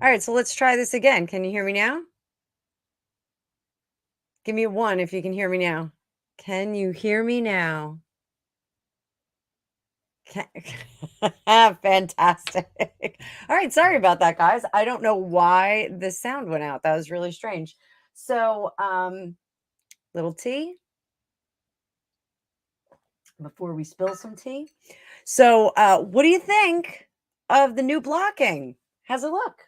All right, so let's try this again. Can you hear me now? Give me a 1 if you can hear me now. Can you hear me now? Ca Fantastic. All right, sorry about that, guys. I don't know why the sound went out. That was really strange. So, little tea before we spill some tea. So, what do you think of the new blocking? How's it look?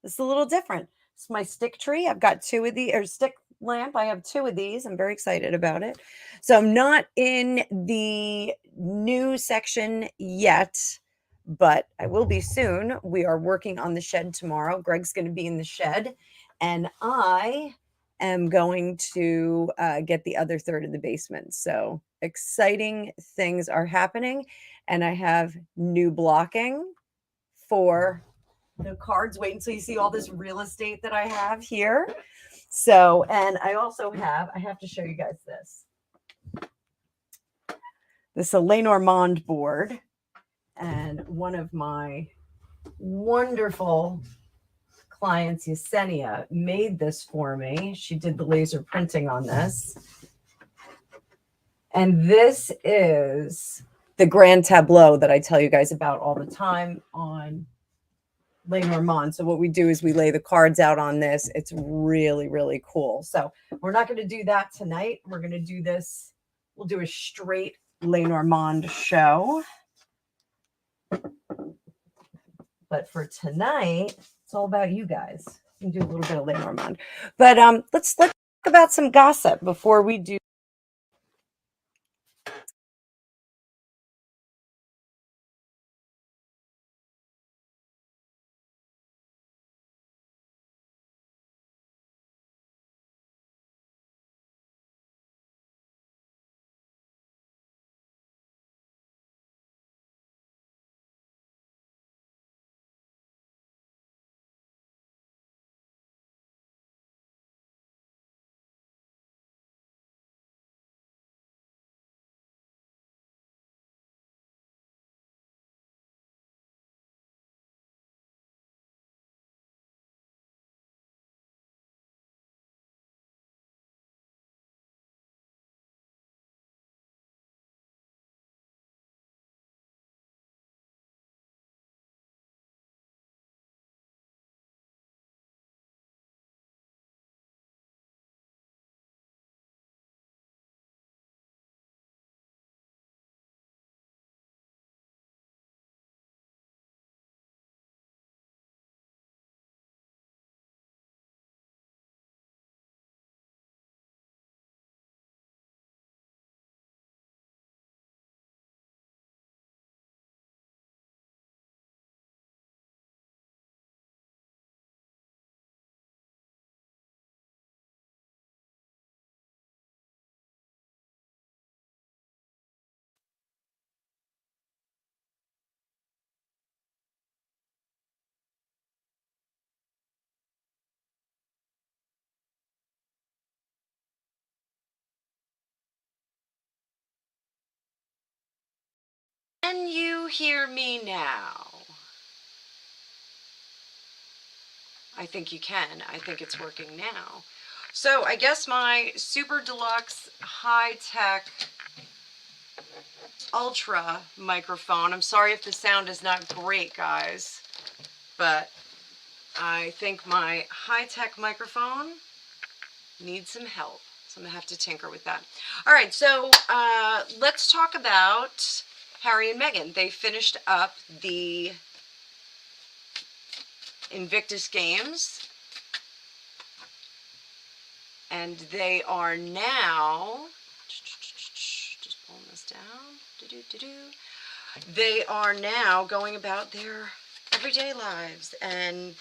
It's a little different. It's my stick tree. I've got 2 of the or stick lamp. I have 2 of these. I'm very excited about it. So I'm not in the new section yet, but I will be soon. We are working on the shed tomorrow. Greg's going to be in the shed, and I am going to get the other third of the basement. So exciting things are happening, and I have new blocking for the cards. Wait until you see all this real estate that I have here. So, and I also have, I have to show you guys this. This is a Lenormand board. And one of my wonderful clients, Yesenia, made this for me. She did the laser printing on this. And this is the grand tableau that I tell you guys about all the time on Lenormand. So what we do is we lay the cards out on this. It's really, really cool. So we're not going to do that tonight. We're going to do this. We'll do a straight Lenormand show. But for tonight, it's all about you guys. We can do a little bit of Lenormand. But let's talk about some gossip before we do. Can you hear me now? I think you can. I think it's working now. So I guess my super deluxe high-tech ultra microphone, I'm sorry if the sound is not great, guys, but I think my high-tech microphone needs some help. So I'm going to have to tinker with that. All right, so let's talk about Harry and Meghan. They finished up the Invictus Games, and they are now, just pulling this down, they are now going about their everyday lives and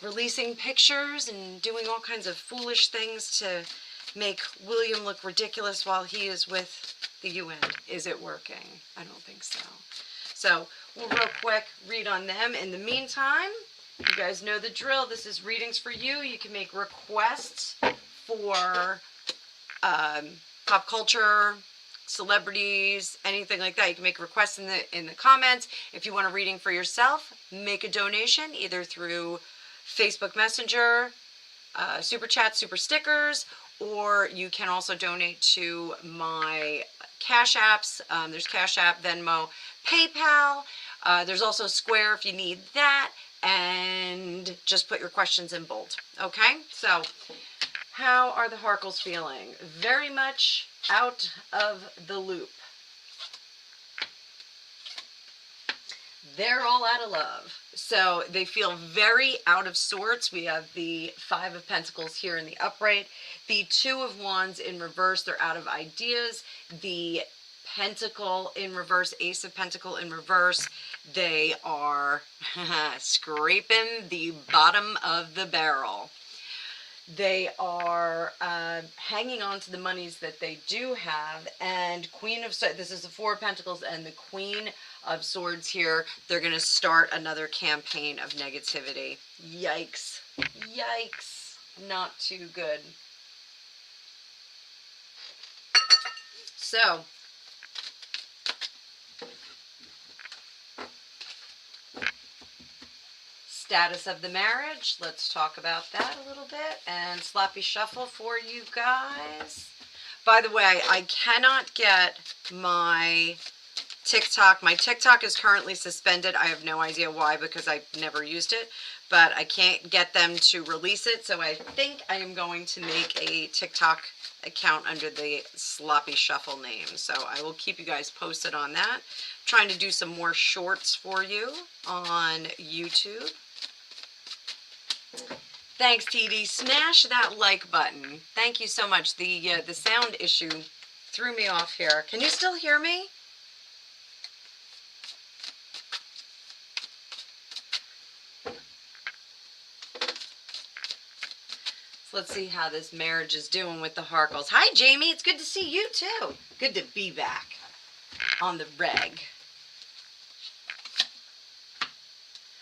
releasing pictures and doing all kinds of foolish things to make William look ridiculous while he is with the UN. Is it working? I don't think so. So we'll real quick read on them. In the meantime, you guys know the drill. This is readings for you. You can make requests for pop culture, celebrities, anything like that. You can make requests in the comments. If you want a reading for yourself, make a donation either through Facebook Messenger, Super Chat, Super Stickers, or you can also donate to my Cash Apps. There's Cash App, Venmo, PayPal. There's also Square if you need that. And just put your questions in bold. Okay? So, how are the Harkles feeling? Very much out of the loop. They're all out of love. So they feel very out of sorts. We have the Five of Pentacles here in the upright. The Two of Wands in reverse. They're out of ideas. The Pentacle in reverse, Ace of Pentacle in reverse. They are scraping the bottom of the barrel. They are hanging on to the monies that they do have. And Queen of Swords, this is the Four of Pentacles and the Queen of Swords here. They're going to start another campaign of negativity. Yikes. Yikes. Not too good. So, status of the marriage. Let's talk about that a little bit. And sloppy shuffle for you guys. By the way, I cannot get my TikTok. My TikTok is currently suspended. I have no idea why because I've never used it. But I can't get them to release it. So I think I am going to make a TikTok account under the sloppy shuffle name. So I will keep you guys posted on that. I'm trying to do some more shorts for you on YouTube. Thanks, TD. Smash that like button. Thank you so much. The sound issue threw me off here. Can you still hear me? So let's see how this marriage is doing with the Harkles. Hi, Jamie. It's good to see you, too. Good to be back on the reg.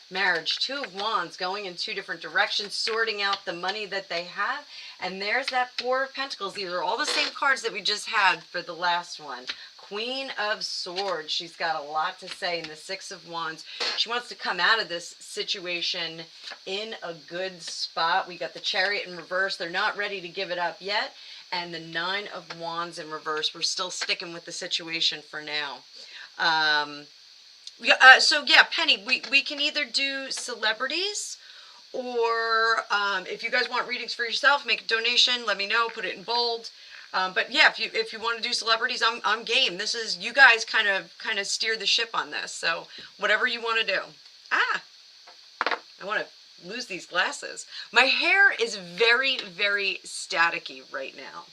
Marriage, Two of Wands, going in two different directions, sorting out the money that they have. And there's that Four of Pentacles. These are all the same cards that we just had for the last one. Queen of Swords. She's got a lot to say in the Six of Wands. She wants to come out of this situation in a good spot. We got the Chariot in reverse. They're not ready to give it up yet. And the Nine of Wands in reverse. We're still sticking with the situation for now. So yeah, Penny, we can either do celebrities or if you guys want readings for yourself, make a donation, let me know, put it in bold. But yeah, if you want to do celebrities, I'm game. This is, you guys kind of steer the ship on this. So whatever you want to do. I want to lose these glasses. My hair is very, very staticky right now.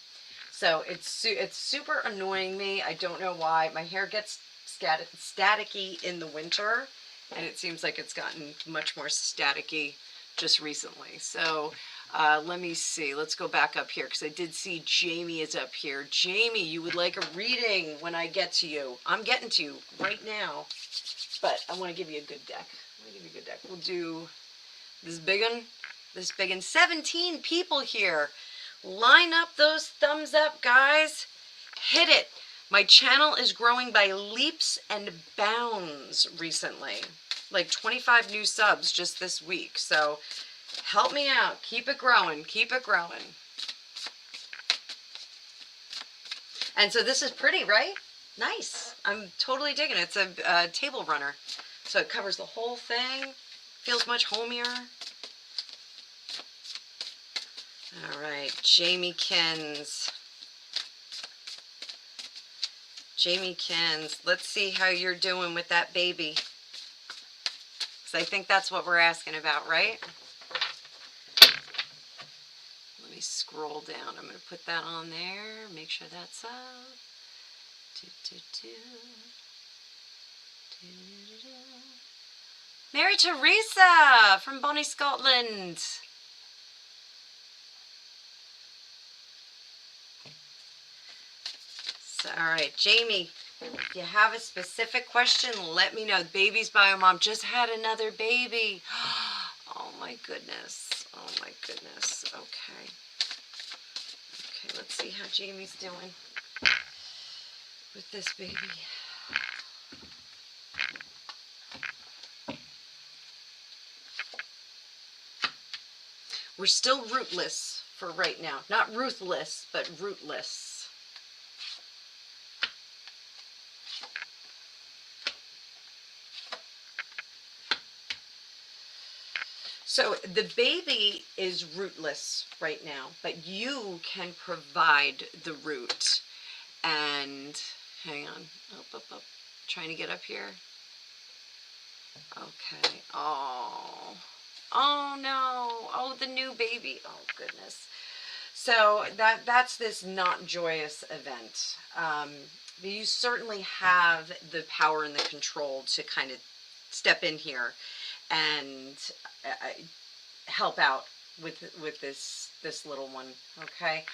So it's super annoying me. I don't know why. My hair gets staticky in the winter, and it seems like it's gotten much more staticky just recently. So let me see. Let's go back up here because I did see Jamie is up here. Jamie, you would like a reading when I get to you. I'm getting to you right now, but I want to give you a good deck. We'll do this big one. This big one. 17 people here. Line up those thumbs up, guys. Hit it. My channel is growing by leaps and bounds recently. Like 25 new subs just this week. So help me out. Keep it growing. Keep it growing. And so this is pretty, right? Nice. I'm totally digging it. It's a table runner. So it covers the whole thing. Feels much homier. All right, Jamie Kins. Jamie Kins, let's see how you're doing with that baby. Because I think that's what we're asking about, right? Let me scroll down. I'm going to put that on there. Make sure that's up. Mary Teresa from Bonnie, Scotland. So, all right, Jamie, if you have a specific question, let me know. Baby's Bio Mom just had another baby. Oh my goodness. Oh my goodness. Okay. Okay, let's see how Jamie's doing with this baby. We're still rootless for right now. Not ruthless, but rootless. So the baby is rootless right now, but you can provide the root. And hang on, up. Trying to get up here. Okay. Oh no. Oh, the new baby. Oh goodness. So that's this not joyous event. But you certainly have the power and the control to kind of step in here and help out with this little one. Okay,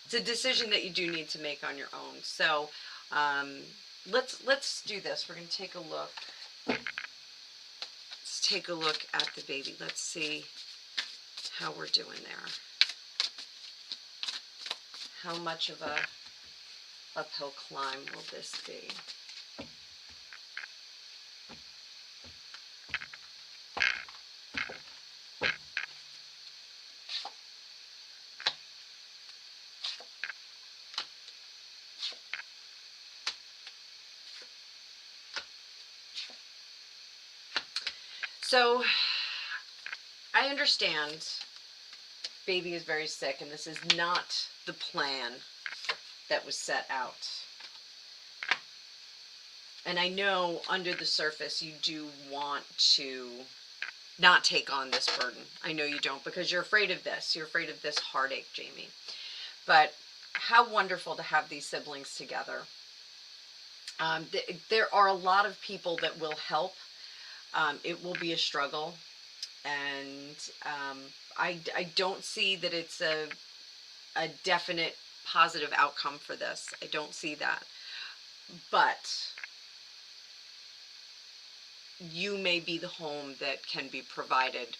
it's a decision that you do need to make on your own. So let's do this. We're going to take a look. Let's take a look at the baby. Let's see how we're doing there. How much of a uphill climb will this be? So I understand baby is very sick and this is not the plan that was set out. And I know under the surface you do want to not take on this burden. I know you don't, because you're afraid of this. You're afraid of this heartache, Jamie. But how wonderful to have these siblings together. There are a lot of people that will help. It will be a struggle. And I don't see that it's a definite positive outcome for this. I don't see that. But you may be the home that can be provided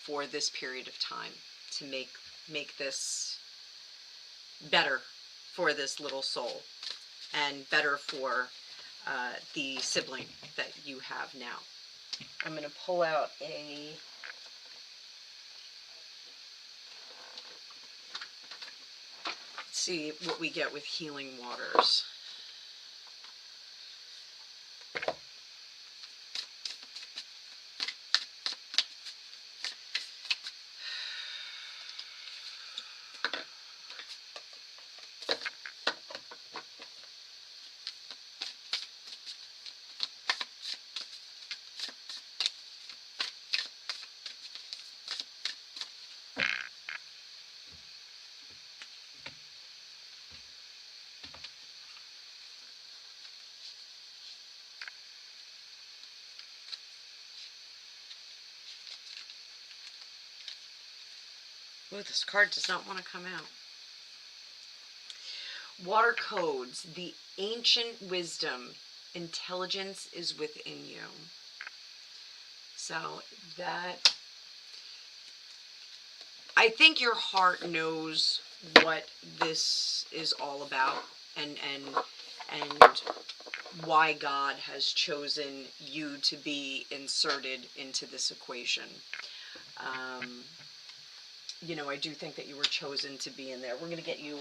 for this period of time to make this better for this little soul and better for the sibling that you have now. I'm going to pull out a see what we get with Healing Waters. Oh, this card does not want to come out. Water codes, the ancient wisdom, intelligence is within you. So that, I think your heart knows what this is all about, and and why God has chosen you to be inserted into this equation. You know, I do think that you were chosen to be in there. We're going to get you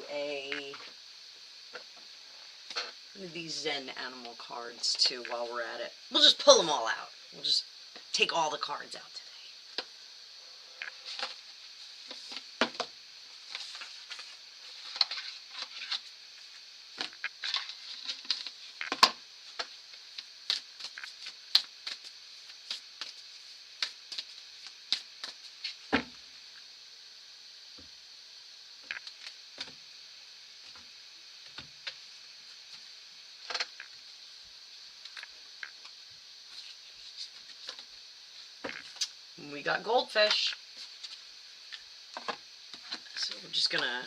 one of these Zen animal cards too while we're at it. We'll just pull them all out. We'll just take all the cards out today. We got goldfish. So we're just gonna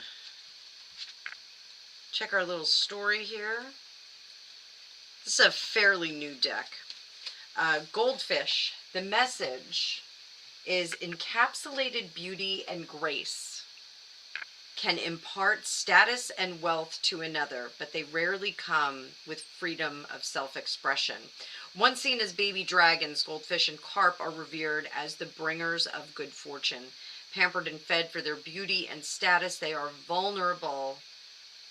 check our little story here. This is a fairly new deck. Goldfish, the message is encapsulated beauty and grace can impart status and wealth to another, but they rarely come with freedom of self-expression. Once seen as baby dragons, goldfish and carp are revered as the bringers of good fortune. Pampered and fed for their beauty and status, they are vulnerable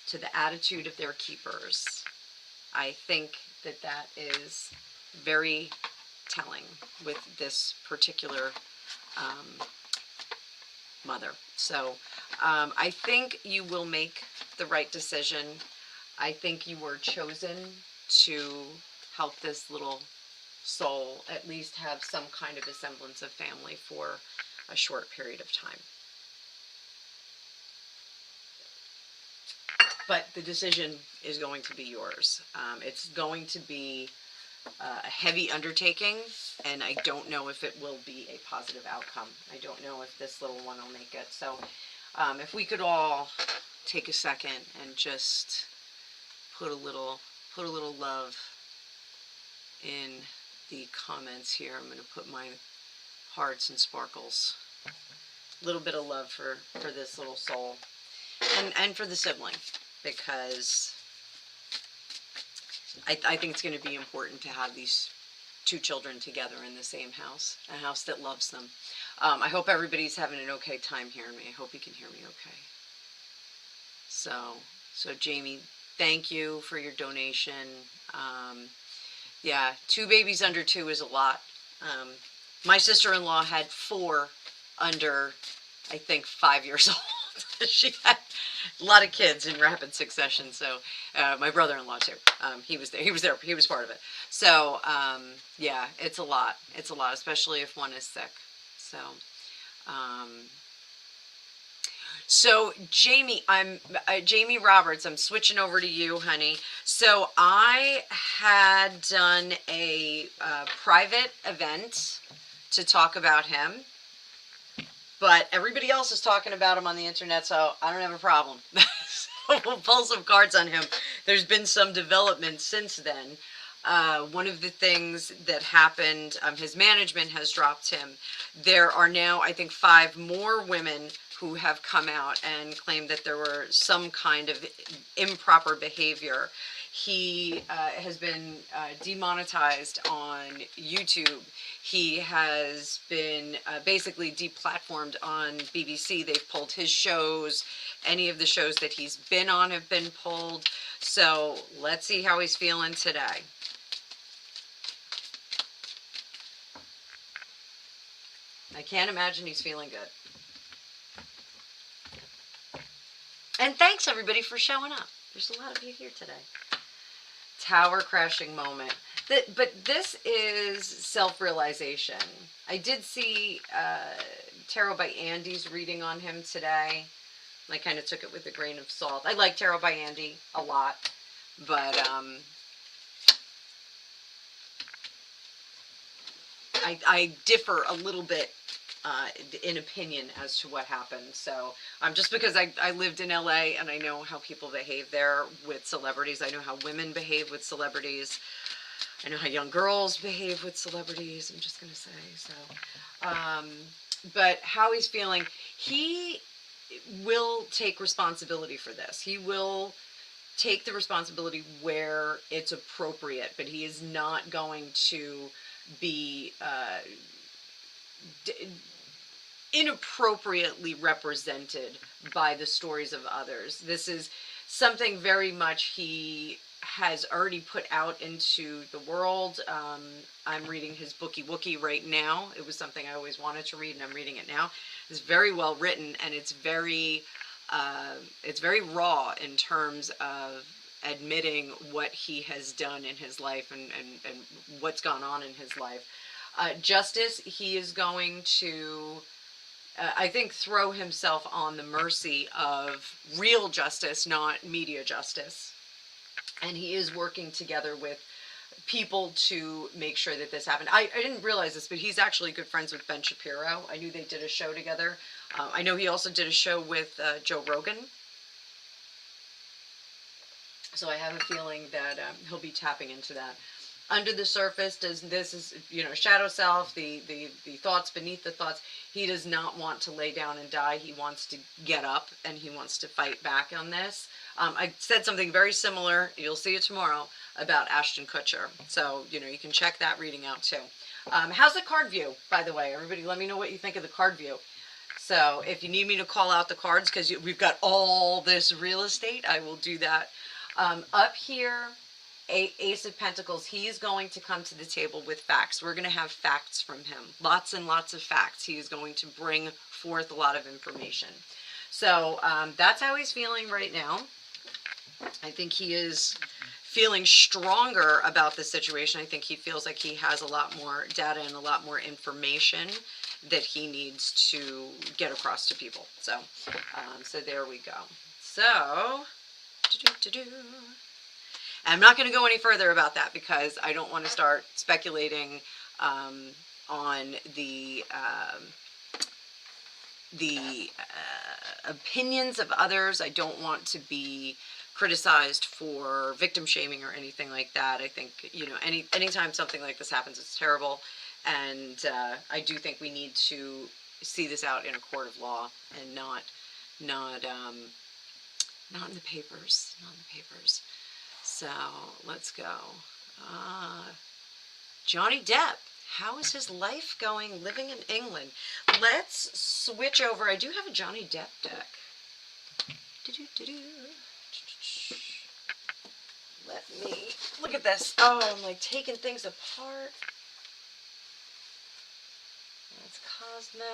to the attitude of their keepers. I think that that is very telling with this particular mother. So I think you will make the right decision. I think you were chosen to help this little soul at least have some kind of a semblance of family for a short period of time. But the decision is going to be yours. It's going to be a heavy undertaking, and I don't know if it will be a positive outcome. I don't know if this little one will make it. So if we could all take a second and just put a little love in the comments here. I'm going to put my hearts and sparkles. A little bit of love for this little soul, and for the sibling, because I think it's going to be important to have these two children together in the same house, a house that loves them. I hope everybody's having an okay time hearing me. I hope you can hear me okay. So Jamie, thank you for your donation. Yeah, 2 babies under 2 is a lot. My sister-in-law had 4 under, I think, 5 years old. She had a lot of kids in rapid succession. So my brother-in-law too. He was there. He was part of it. So yeah, it's a lot. It's a lot, especially if one is sick. So Jamie, Jamie Roberts. I'm switching over to you, honey. So I had done a private event to talk about him, but everybody else is talking about him on the internet, so I don't have a problem. So we'll pull some cards on him. There's been some development since then. One of the things that happened, his management has dropped him. There are now, I think, 5 more women who have come out and claimed that there were some kind of improper behavior. He has been demonetized on YouTube. He has been basically deplatformed on BBC. They've pulled his shows. Any of the shows that he's been on have been pulled. So let's see how he's feeling today. I can't imagine he's feeling good. And thanks everybody for showing up. There's a lot of you here today. Tower crashing moment. But this is self-realization. I did see Tarot by Andy's reading on him today. I kind of took it with a grain of salt. I like Tarot by Andy a lot, but I differ a little bit in opinion as to what happened. So just because I lived in LA and I know how people behave there with celebrities. I know how women behave with celebrities. I know how young girls behave with celebrities, I'm just going to say. So, but how he's feeling, he will take responsibility for this. He will take the responsibility where it's appropriate, but he is not going to be inappropriately represented by the stories of others. This is something very much he has already put out into the world. I'm reading his Bookie Wookie right now. It was something I always wanted to read, and I'm reading it now. It's very well written, and it's very raw in terms of admitting what he has done in his life and what's gone on in his life. Justice, he is going to, I think, throw himself on the mercy of real justice, not media justice. And he is working together with people to make sure that this happened. I didn't realize this, but he's actually good friends with Ben Shapiro. I knew they did a show together. I know he also did a show with Joe Rogan. So I have a feeling that he'll be tapping into that. Under the surface, this is, shadow self, the thoughts beneath the thoughts. He does not want to lay down and die. He wants to get up, and he wants to fight back on this. I said something very similar, you'll see it tomorrow, about Ashton Kutcher. So, you can check that reading out too. How's the card view, by the way? Everybody, let me know what you think of the card view. So if you need me to call out the cards, because we've got all this real estate, I will do that. Up here, Ace of Pentacles, he's going to come to the table with facts. We're going to have facts from him. Lots and lots of facts. He is going to bring forth a lot of information. So that's how he's feeling right now. I think he is feeling stronger about the situation. I think he feels like he has a lot more data and a lot more information that he needs to get across to people. So, so there we go. So, I'm not going to go any further about that because I don't want to start speculating on the opinions of others. I don't want to be criticized for victim shaming or anything like that. I think, anytime something like this happens, it's terrible. And I do think we need to see this out in a court of law and not in the papers. Not in the papers. So let's go. Johnny Depp. How is his life going living in England? Let's switch over. I do have a Johnny Depp deck. Let me look at this. Oh, I'm like taking things apart. That's Cosmo.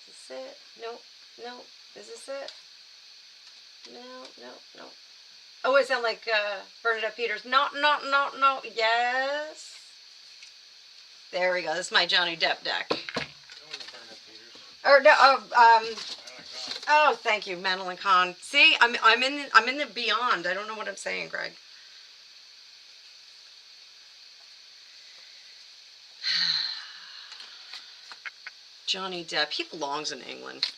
Is this it? No. Is this it? No. Oh, I sound like Bernadette Peters. No. Yes. There we go. This is my Johnny Depp deck. Or no. Oh, thank you, Madeline Kahn. See, I'm in the beyond. I don't know what I'm saying, Greg. Johnny Depp. He belongs in England.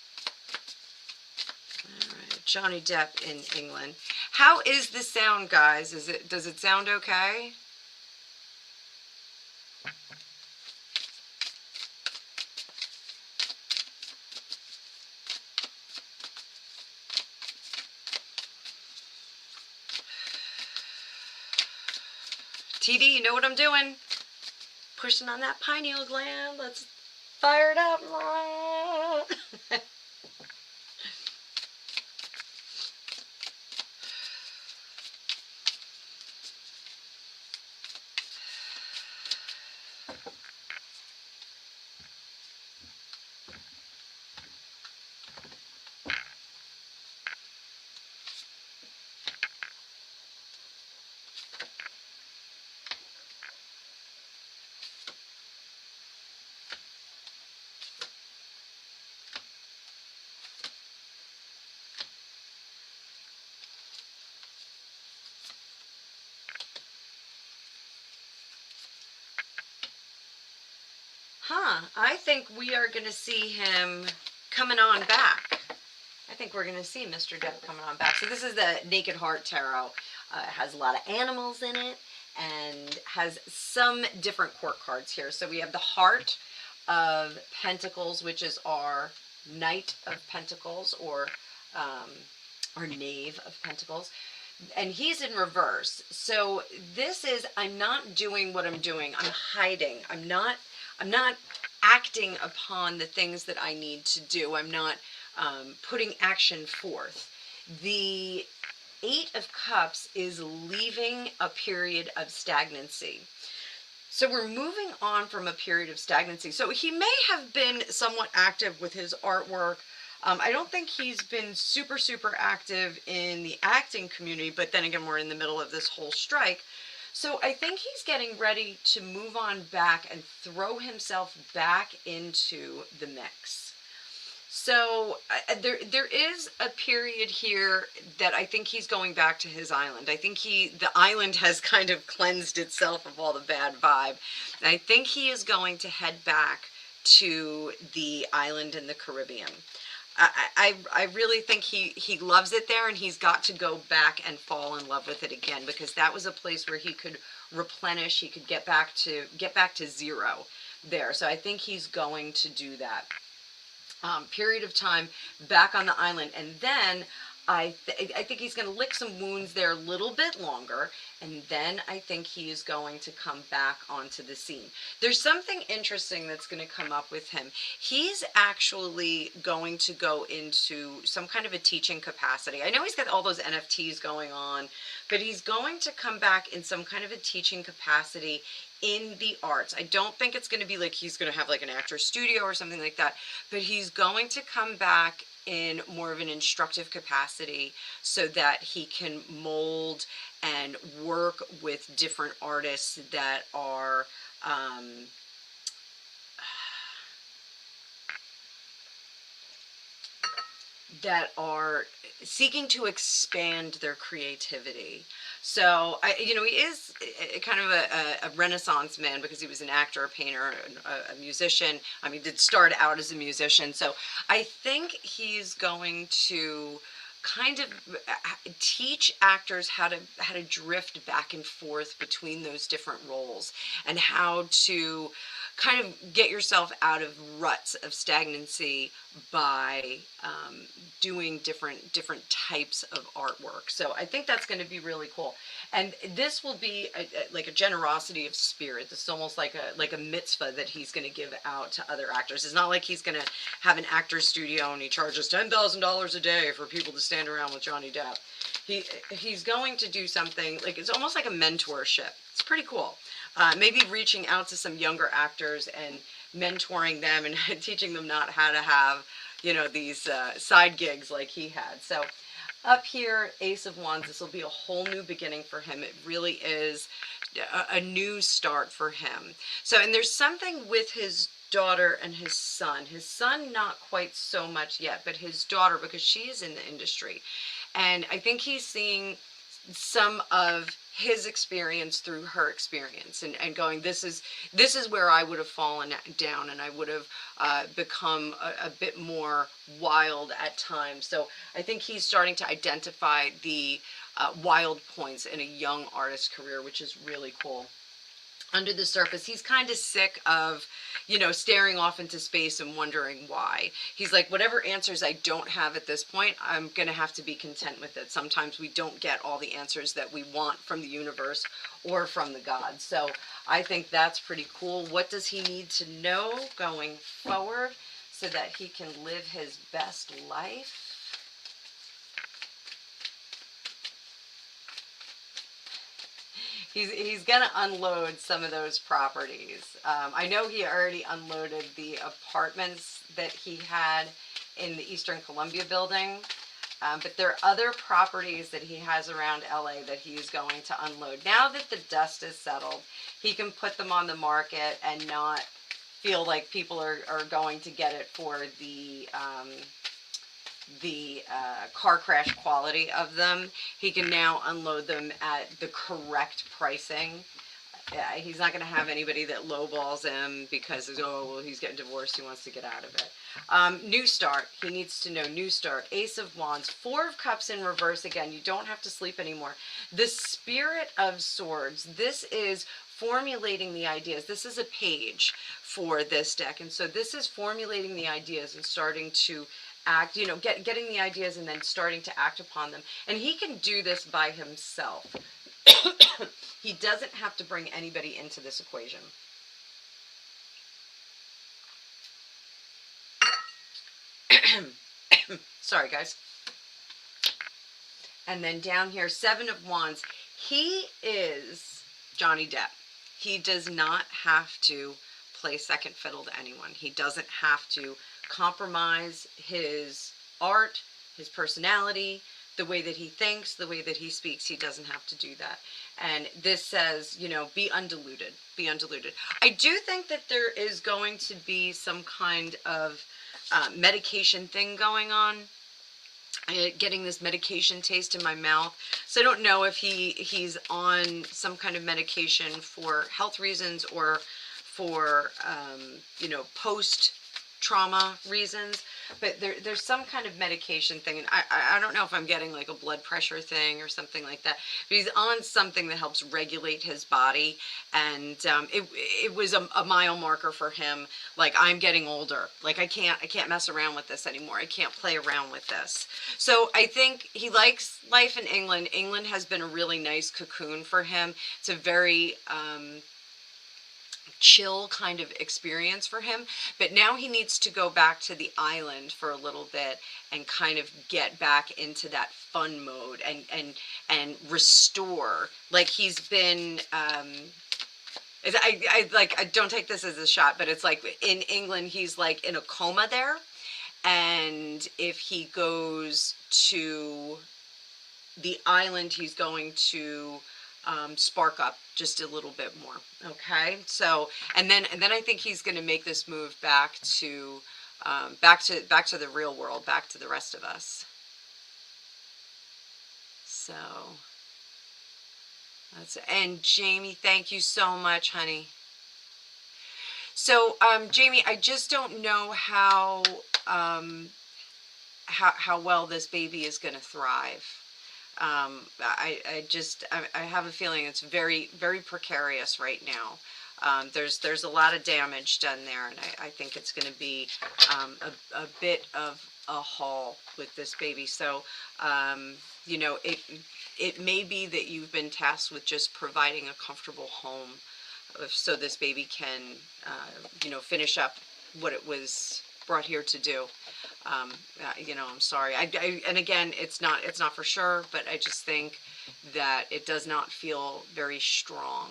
All right, Johnny Depp in England. How is the sound, guys? Does it sound okay? TD, you know what I'm doing? Pushing on that pineal gland. Let's fire it up. I think we are going to see him coming on back. I think we're going to see Mr. Depp coming on back. So this is the Naked Heart Tarot. It has a lot of animals in it and has some different court cards here. So we have the Heart of Pentacles, which is our Knight of Pentacles, or or Knave of Pentacles. And he's in reverse. So this is, I'm not doing what I'm doing. I'm hiding. I'm not acting upon the things that I need to do. I'm not putting action forth. The Eight of Cups is leaving a period of stagnancy. So we're moving on from a period of stagnancy. So he may have been somewhat active with his artwork. I don't think he's been super, super active in the acting community, but then again, we're in the middle of this whole strike. So I think he's getting ready to move on back and throw himself back into the mix. So there is a period here that I think he's going back to his island. I think the island has kind of cleansed itself of all the bad vibe. And I think he is going to head back to the island in the Caribbean. I really think he loves it there, and he's got to go back and fall in love with it again, because that was a place where he could replenish, he could get back to zero there. So I think he's going to do that. Period of time back on the island, and then I think he's going to lick some wounds there a little bit longer, and then I think he is going to come back onto the scene. There's something interesting that's going to come up with him. He's actually going to go into some kind of a teaching capacity. I know he's got all those NFTs going on, but he's going to come back in some kind of a teaching capacity in the arts. I don't think it's going to be like he's going to have like an actor studio or something like that, but he's going to come back in more of an instructive capacity so that he can mold and work with different artists that are seeking to expand their creativity. So, he is kind of a Renaissance man, because he was an actor, a painter, a musician. I mean, did start out as a musician. So I think he's going to kind of teach actors how to drift back and forth between those different roles, and how to kind of get yourself out of ruts of stagnancy by doing different types of artwork. So I think that's going to be really cool. And this will be like a generosity of spirit. This is almost like a mitzvah that he's going to give out to other actors. It's not like he's going to have an actor studio and he charges $10,000 a day for people to stand around with Johnny Depp. He's going to do something like, it's almost like a mentorship. It's pretty cool. Maybe reaching out to some younger actors and mentoring them and teaching them not how to have, these side gigs like he had. So up here, Ace of Wands, this will be a whole new beginning for him. It really is a new start for him. So, and there's something with his daughter and his son. His son, not quite so much yet, but his daughter, because she is in the industry. And I think he's seeing some of his experience through her experience, and going, this is where I would have fallen down, and I would have become a bit more wild at times. So I think he's starting to identify the wild points in a young artist's career, which is really cool. Under the surface, he's kind of sick of, staring off into space and wondering why. He's like, whatever answers I don't have at this point, I'm going to have to be content with it. Sometimes we don't get all the answers that we want from the universe or from the gods. So I think that's pretty cool. What does he need to know going forward so that he can live his best life? He's going to unload some of those properties. I know he already unloaded the apartments that he had in the Eastern Columbia building, but there are other properties that he has around LA that he's going to unload. Now that the dust is settled, he can put them on the market and not feel like people are going to get it for the car crash quality of them. He can now unload them at the correct pricing. He's not going to have anybody that lowballs him because, oh, well, he's getting divorced, he wants to get out of it. New start. He needs to know new start. Ace of Wands. Four of Cups in reverse again. You don't have to sleep anymore. The Spirit of Swords. This is formulating the ideas. This is a page for this deck. And so this is formulating the ideas and starting to act, you know, getting the ideas and then starting to act upon them. And he can do this by himself. He doesn't have to bring anybody into this equation. Sorry, guys. And then down here, 7 of Wands. He is Johnny Depp. He does not have to play second fiddle to anyone. He doesn't have to compromise his art, his personality, the way that he thinks, the way that he speaks. He doesn't have to do that. And this says, you know, be undiluted. Be undiluted. I do think that there is going to be some kind of medication thing going on. Getting this medication taste in my mouth. So I don't know if he's on some kind of medication for health reasons or for, you know, post-trauma reasons. But there's some kind of medication thing. And I don't know if I'm getting like a blood pressure thing or something like that. But he's on something that helps regulate his body. And it was a mile marker for him. Like, I'm getting older. Like, I can't mess around with this anymore. I can't play around with this. So I think he likes life in England. England has been a really nice cocoon for him. It's a very chill kind of experience for him, but now he needs to go back to the island for a little bit and kind of get back into that fun mode and restore. Like, he's been I don't take this as a shot, but it's like in England he's like in a coma there, and if he goes to the island he's going to spark up just a little bit more. Okay, so and then I think he's going to make this move back to the real world, back to the rest of us. So and Jamie, thank you so much, honey. So Jamie, I just don't know how well this baby is going to thrive. I have a feeling it's very, very precarious right now. There's a lot of damage done there, and I think it's going to be a bit of a haul with this baby. So, you know, it may be that you've been tasked with just providing a comfortable home so this baby can, you know, finish up what it was brought here to do. You know, I'm sorry. And again, it's not for sure, but I just think that it does not feel very strong.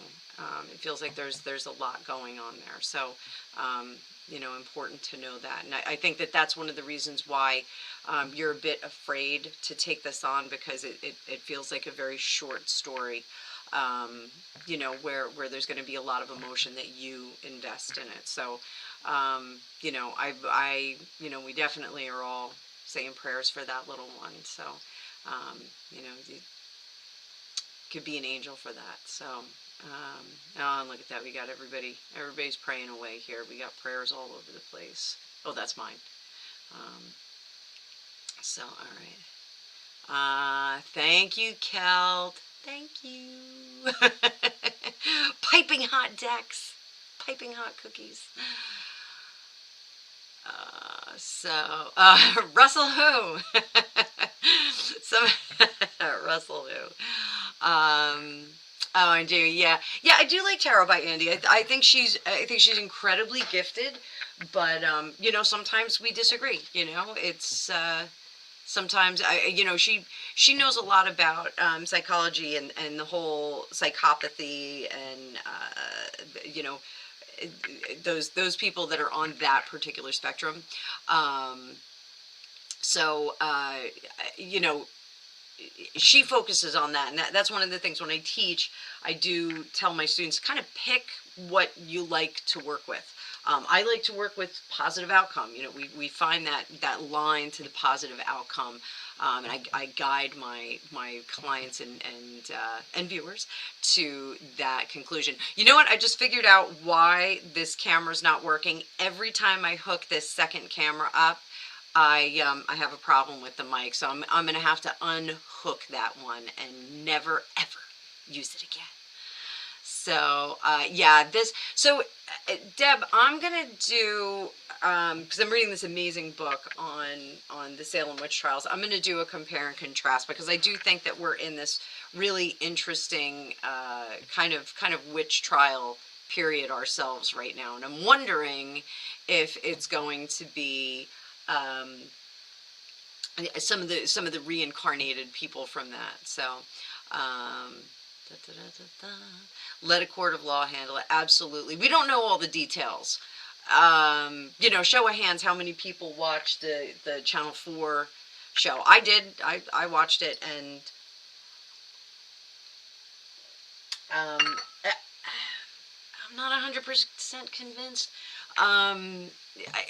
It feels like there's a lot going on there. So, you know, important to know that. And I think that that's one of the reasons why you're a bit afraid to take this on, because it feels like a very short story. You know, where there's going to be a lot of emotion that you invest in it. So, you know, you know, we definitely are all saying prayers for that little one. So, you know, you could be an angel for that. So, oh, and look at that. We got everybody's praying away here. We got prayers all over the place. Oh, that's mine. So, all right. Thank you, Kelt. Thank you. Piping hot decks. Piping hot cookies. Russell who? Russell who? Oh, and Jamie, yeah, I do like Tarot by Andy. I think she's incredibly gifted, but you know, sometimes we disagree. You know, it's sometimes you know, she knows a lot about psychology and the whole psychopathy and you know, those people that are on that particular spectrum. So you know, she focuses on that, and that's one of the things when I teach. I do tell my students, kind of pick what you like to work with. I like to work with positive outcome. You know, we find that line to the positive outcome, and I guide my clients and viewers to that conclusion. You know what? I just figured out why this camera's not working. Every time I hook this second camera up, I have a problem with the mic, so I'm going to have to unhook that one and never ever use it again. So, yeah, Deb, I'm going to do, because I'm reading this amazing book on the Salem witch trials. I'm going to do a compare and contrast, because I do think that we're in this really interesting kind of witch trial period ourselves right now. And I'm wondering if it's going to be some of the reincarnated people from that. So, da, da, da, da, da. Let a court of law handle it. Absolutely. We don't know all the details. You know, show of hands, how many people watched the Channel 4 show? I did. I watched it, and I'm not 100% convinced.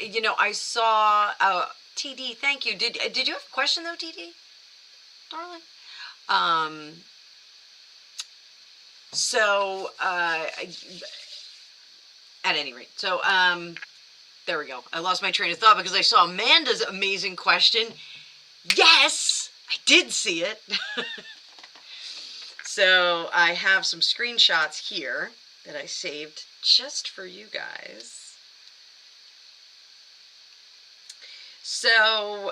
You know, I saw TD. Thank you. Did you have a question though, TD, darling? So, at any rate, so, there we go. I lost my train of thought because I saw Amanda's amazing question. Yes, I did see it. So, I have some screenshots here that I saved just for you guys. So,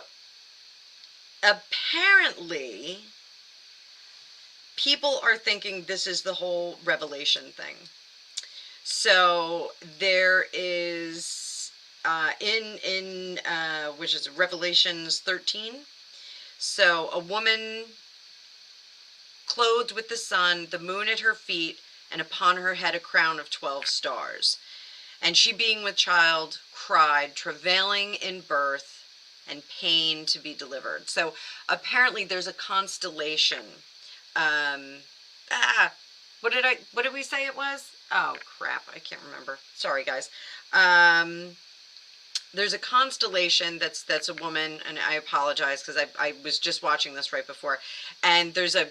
apparently, people are thinking this is the whole revelation thing. So there is which is Revelations 13. So a woman clothed with the sun, the moon at her feet, and upon her head a crown of 12 stars. And she, being with child, cried, travailing in birth and pain to be delivered. So apparently there's a constellation. What did we say it was? Oh, crap. I can't remember. Sorry, guys. There's a constellation that's a woman, and I apologize because I was just watching this right before. And there's a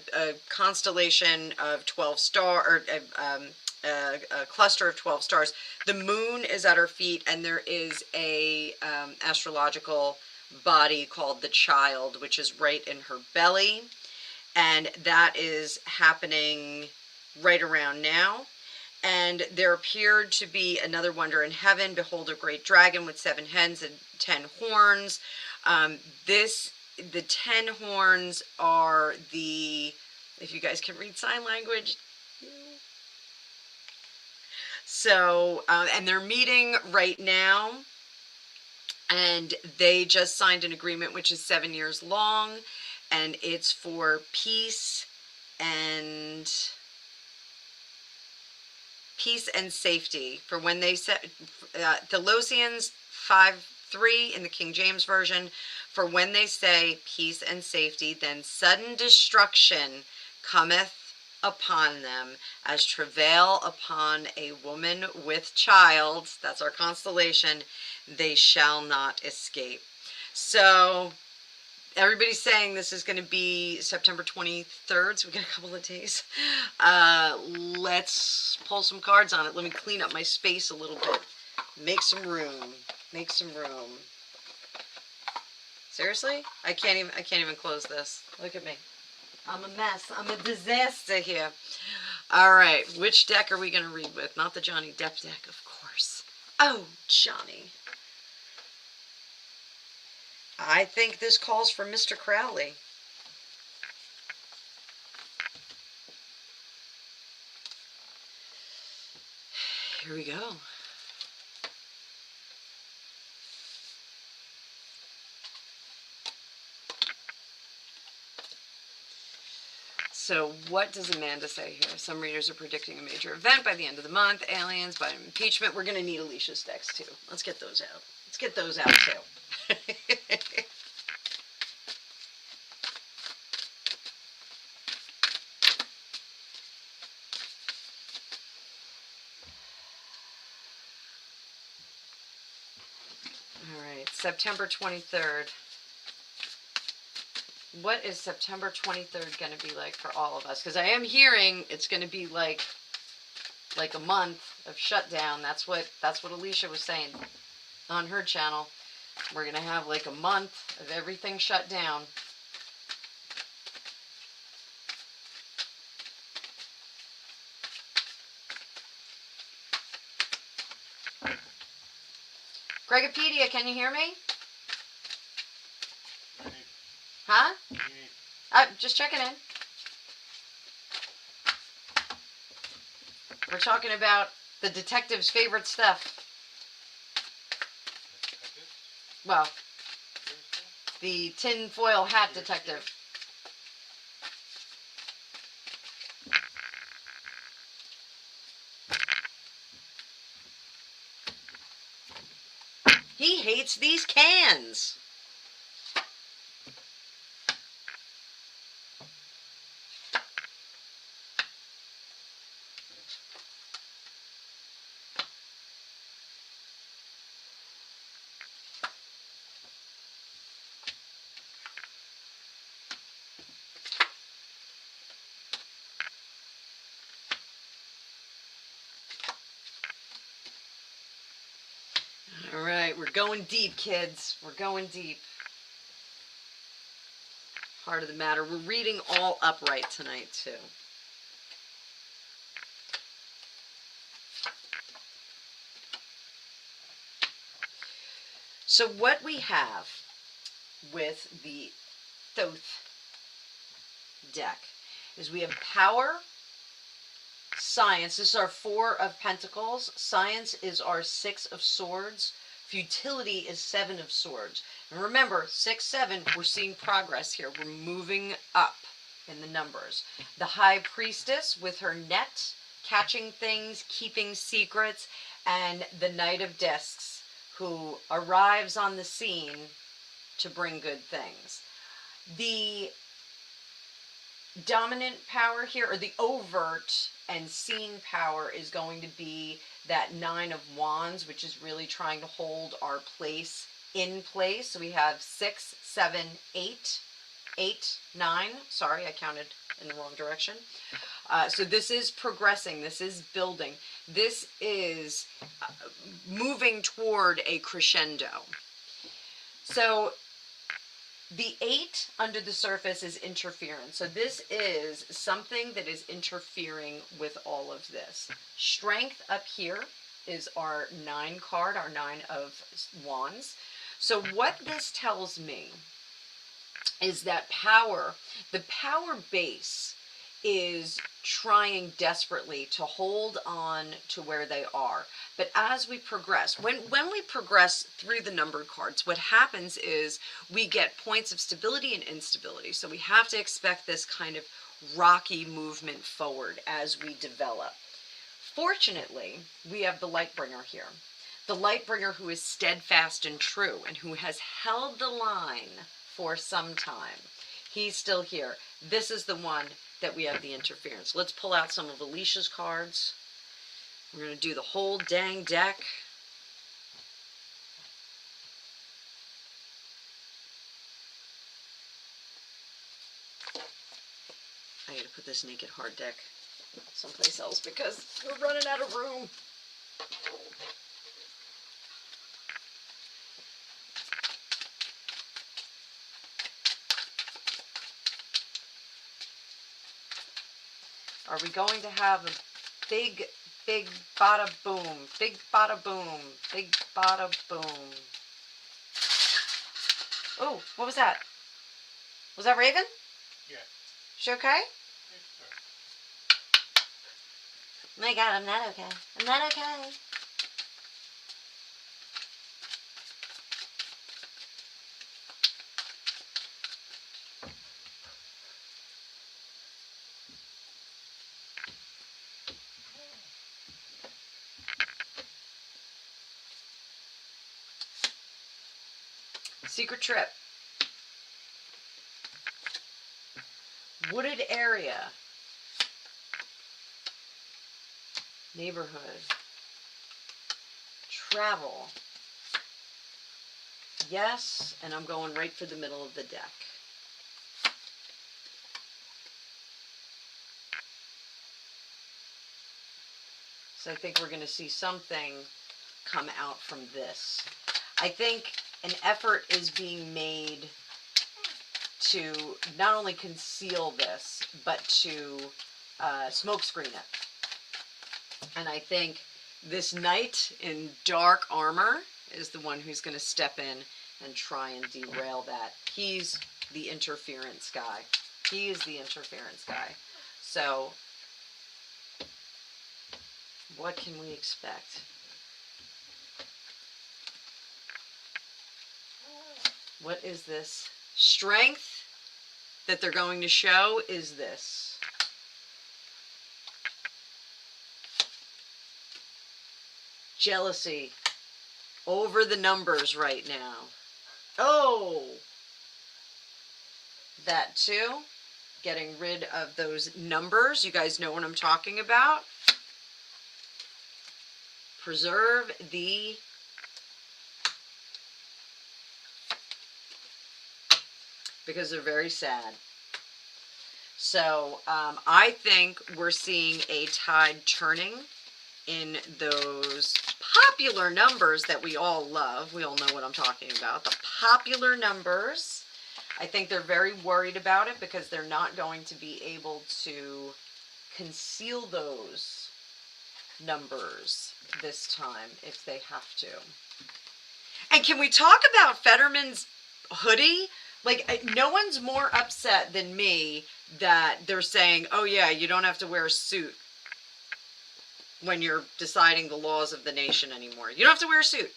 constellation of 12 stars, or a cluster of 12 stars. The moon is at her feet, and there is a astrological body called the Child, which is right in her belly. And that is happening right around now. And there appeared to be another wonder in heaven. Behold, a great dragon with 7 heads and 10 horns. The 10 horns are the, if you guys can read sign language. So, and they're meeting right now. And they just signed an agreement, which is 7 years long. And it's for peace and safety. For when they said, Thessalonians 5:3 in the King James Version, for when they say peace and safety, then sudden destruction cometh upon them, as travail upon a woman with child. That's our constellation. They shall not escape. So everybody's saying this is going to be September 23rd, so we got a couple of days. Let's pull some cards on it. Let me clean up my space a little bit. Make some room. Make some room. Seriously? I can't even close this. Look at me. I'm a mess. I'm a disaster here. All right, which deck are we going to read with? Not the Johnny Depp deck, of course. Oh, Johnny. I think this calls for Mr. Crowley. Here we go. So what does Amanda say here? Some readers are predicting a major event by the end of the month. Aliens, by impeachment. We're going to need Alicia's decks too. Let's get those out. Let's get those out too. All right, September 23rd. What is September 23rd going to be like for all of us? Because I am hearing it's going to be like a month of shutdown. That's what Alicia was saying on her channel. We're going to have like a month of everything shut down. Gregopedia, can you hear me? Huh? Just checking in. We're talking about the detective's favorite stuff. Well, the tinfoil hat detective. He hates these cans. All right, we're going deep, kids. We're going deep. Heart of the matter. We're reading all upright tonight, too. So what we have with the Thoth deck is we have power, science. This is our 4 of Pentacles. Science is our 6 of Swords. Futility is 7 of Swords. And remember, 6, 7, we're seeing progress here. We're moving up in the numbers. The High Priestess with her net, catching things, keeping secrets, and the Knight of Discs, who arrives on the scene to bring good things. The dominant power here, or the overt and seen power, is going to be that 9 of Wands, which is really trying to hold our place in place. So we have 6, 7, 8, 8, 9. Sorry, I counted in the wrong direction. So this is progressing. This is building. This is moving toward a crescendo. So the 8 under the surface is interference. So this is something that is interfering with all of this. Strength up here is our 9 card, our 9 of Wands. So what this tells me is that power, the power base, is trying desperately to hold on to where they are. But as we progress, when we progress through the numbered cards, what happens is we get points of stability and instability. So we have to expect this kind of rocky movement forward as we develop. Fortunately, we have the Lightbringer here. The Lightbringer who is steadfast and true and who has held the line for some time. He's still here. This is the one that we have the interference. Let's pull out some of Alicia's cards. We're going to do the whole dang deck. I gotta put this naked heart deck someplace else because we're running out of room. Are we going to have a big bada boom, big bada boom, big bada boom? Oh, what was that? Was that Raven? Yeah. She okay? Oh my God, I'm not okay. I'm not okay. Secret trip. Wooded area. Neighborhood. Travel. Yes, and I'm going right for the middle of the deck. So I think we're going to see something come out from this. I think an effort is being made to not only conceal this, but to smokescreen it. And I think This knight in dark armor is the one who's going to step in and try and derail that. He's the interference guy. He is the interference guy. So, what can we expect? What is this? Strength that they're going to show is this. Jealousy over the numbers right now. Oh, that too. Getting rid of those numbers. You guys know what I'm talking about. Preserve the because they're very sad. So I think we're seeing a tide turning in those popular numbers that we all love. We all know what I'm talking about. The popular numbers. I think they're very worried about it because they're not going to be able to conceal those numbers this time if they have to. And can we talk about Fetterman's hoodie? Like, no one's more upset than me that they're saying, oh yeah, you don't have to wear a suit when you're deciding the laws of the nation anymore. You don't have to wear a suit.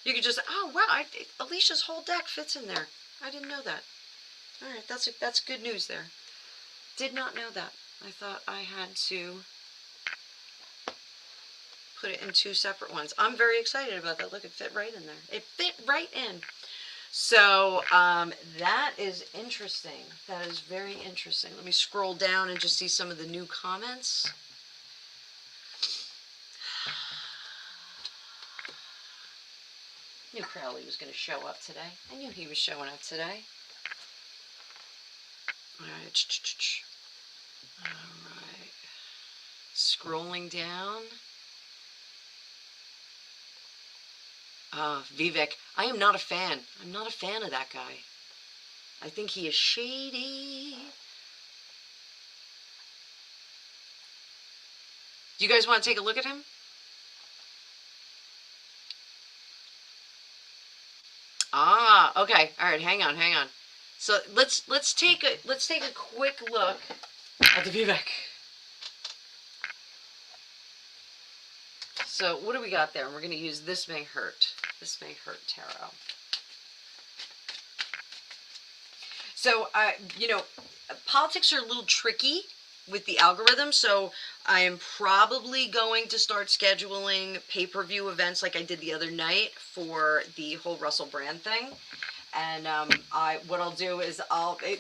You could just, oh wow, Alicia's whole deck fits in there. I didn't know that. All right, that's good news there. Did not know that. I thought I had to put it in two separate ones. I'm very excited about that. Look, it fit right in there. It fit right in. So that is interesting. That is very interesting. Let me scroll down and just see some of the new comments. I knew Crowley was going to show up today. I knew he was showing up today. All right. All right. Scrolling down. Vivek, I am not a fan. I'm not a fan of that guy. I think he is shady. Do you guys want to take a look at him? Okay. All right, hang on. So let's take a quick look at the Vivek. So what do we got there? We're going to use This May Hurt. This May Hurt Tarot. So, politics are a little tricky with the algorithm, so I am probably going to start scheduling pay-per-view events like I did the other night for the whole Russell Brand thing. And what I'll do is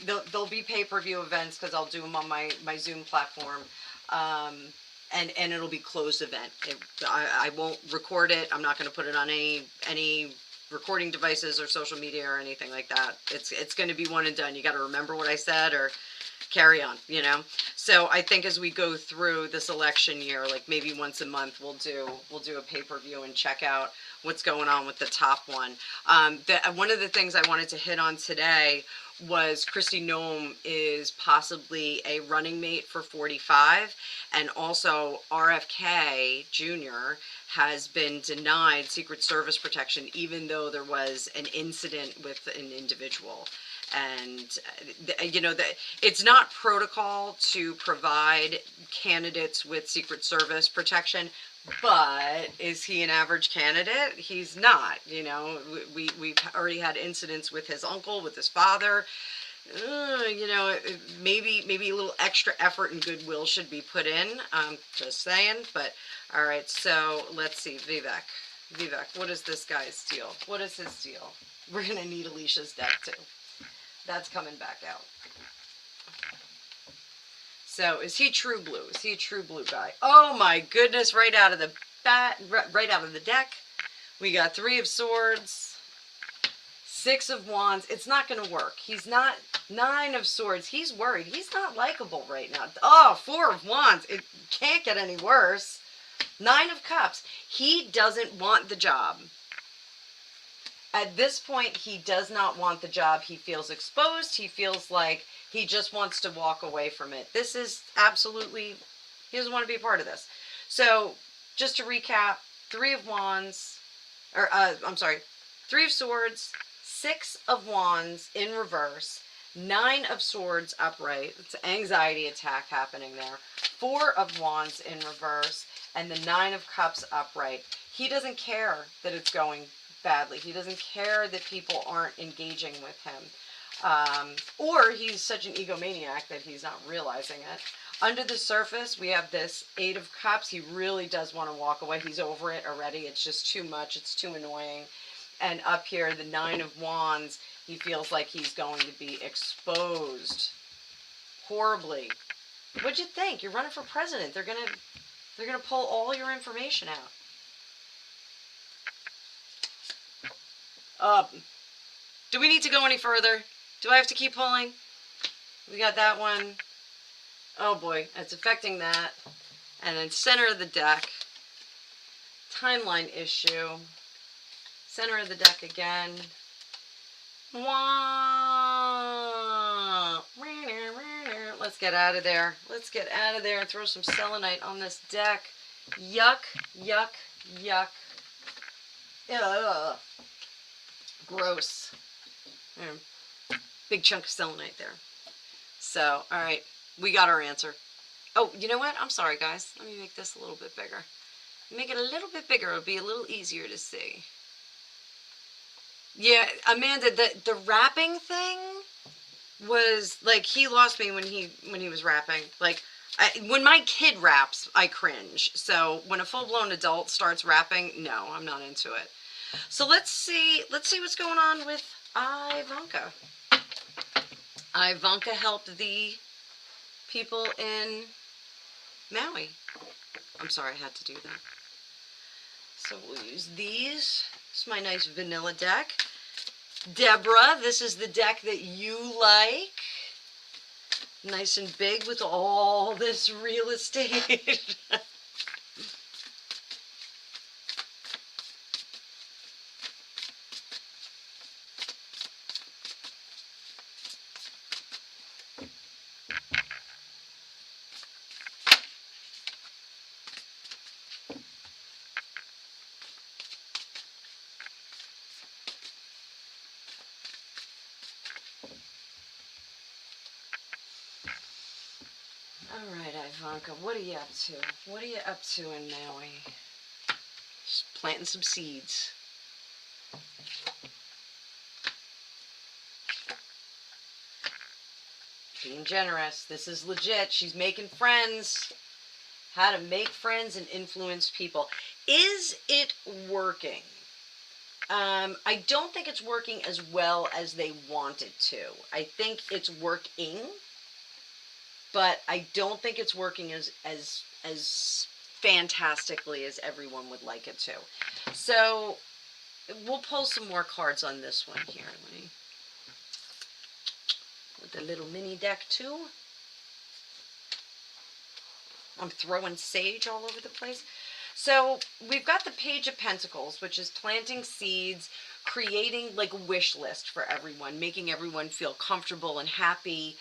there'll be pay-per-view events because I'll do them on my Zoom platform. And it'll be closed event. I won't record it. I'm not going to put it on any recording devices or social media or anything like that. It's going to be one and done. You got to remember what I said or carry on, So I think as we go through this election year, like maybe once a month, we'll do a pay-per-view and check out what's going on with the top one. One of the things I wanted to hit on today was Kristi Noem is possibly a running mate for 45, and also RFK Jr. has been denied Secret Service protection even though there was an incident with an individual. And, it's not protocol to provide candidates with Secret Service protection, but is he an average candidate? He's not. We've already had incidents with his uncle, with his father. Maybe a little extra effort and goodwill should be put in. Just saying. But all right. So let's see. Vivek, what is this guy's deal? What is his deal? We're gonna need Alicia's deck too. That's coming back out. So is he true blue? Is he a true blue guy? Oh my goodness, right out of the deck. We got 3 of Swords, 6 of Wands. It's not going to work. He's not 9 of Swords. He's worried. He's not likable right now. Oh, 4 of Wands. It can't get any worse. 9 of Cups. He doesn't want the job. At this point, he does not want the job. He feels exposed. He feels like he just wants to walk away from it. This is absolutely, he doesn't want to be a part of this. So just to recap, Three of Wands, or I'm sorry, Three of Swords, Six of Wands in reverse, Nine of Swords upright. It's an anxiety attack happening there. Four of Wands in reverse, and the Nine of Cups upright. He doesn't care that it's going badly. He doesn't care that people aren't engaging with him. Or he's such an egomaniac that he's not realizing it. Under the surface, we have this Eight of Cups. He really does want to walk away. He's over it already. It's just too much. It's too annoying. And up here, the Nine of Wands, he feels like he's going to be exposed horribly. What'd you think? You're running for president. They're gonna pull all your information out. Do we need to go any further? Do I have to keep pulling? We got that one. Oh boy, it's affecting that. And then center of the deck. Timeline issue. Center of the deck again. Let's get out of there. Let's get out of there and throw some selenite on this deck. Yuck, yuck, yuck. Ugh. Gross. Big chunk of selenite there. So, all right, we got our answer. Oh, you know what? I'm sorry, guys. Let me make this a little bit bigger. Make it a little bit bigger. It'll be a little easier to see. Yeah, Amanda, the rapping thing was like, he lost me when he was rapping. Like, when my kid raps, I cringe. So when a full-blown adult starts rapping, no, I'm not into it. So let's see what's going on with Ivanka. Ivanka helped the people in Maui. I'm sorry, I had to do that. So we'll use these. This is my nice vanilla deck. Deborah, this is the deck that you like. Nice and big with all this real estate. All right, Ivanka, what are you up to? What are you up to in Maui? Just planting some seeds. Being generous. This is legit. She's making friends. How to make friends and influence people. Is it working? I don't think it's working as well as they want it to. I think it's working, but I don't think it's working as fantastically as everyone would like it to. So we'll pull some more cards on this one here. Let me, with the little mini deck too. I'm throwing sage all over the place. So we've got the Page of Pentacles, which is planting seeds, creating like a wish list for everyone, making everyone feel comfortable and happy,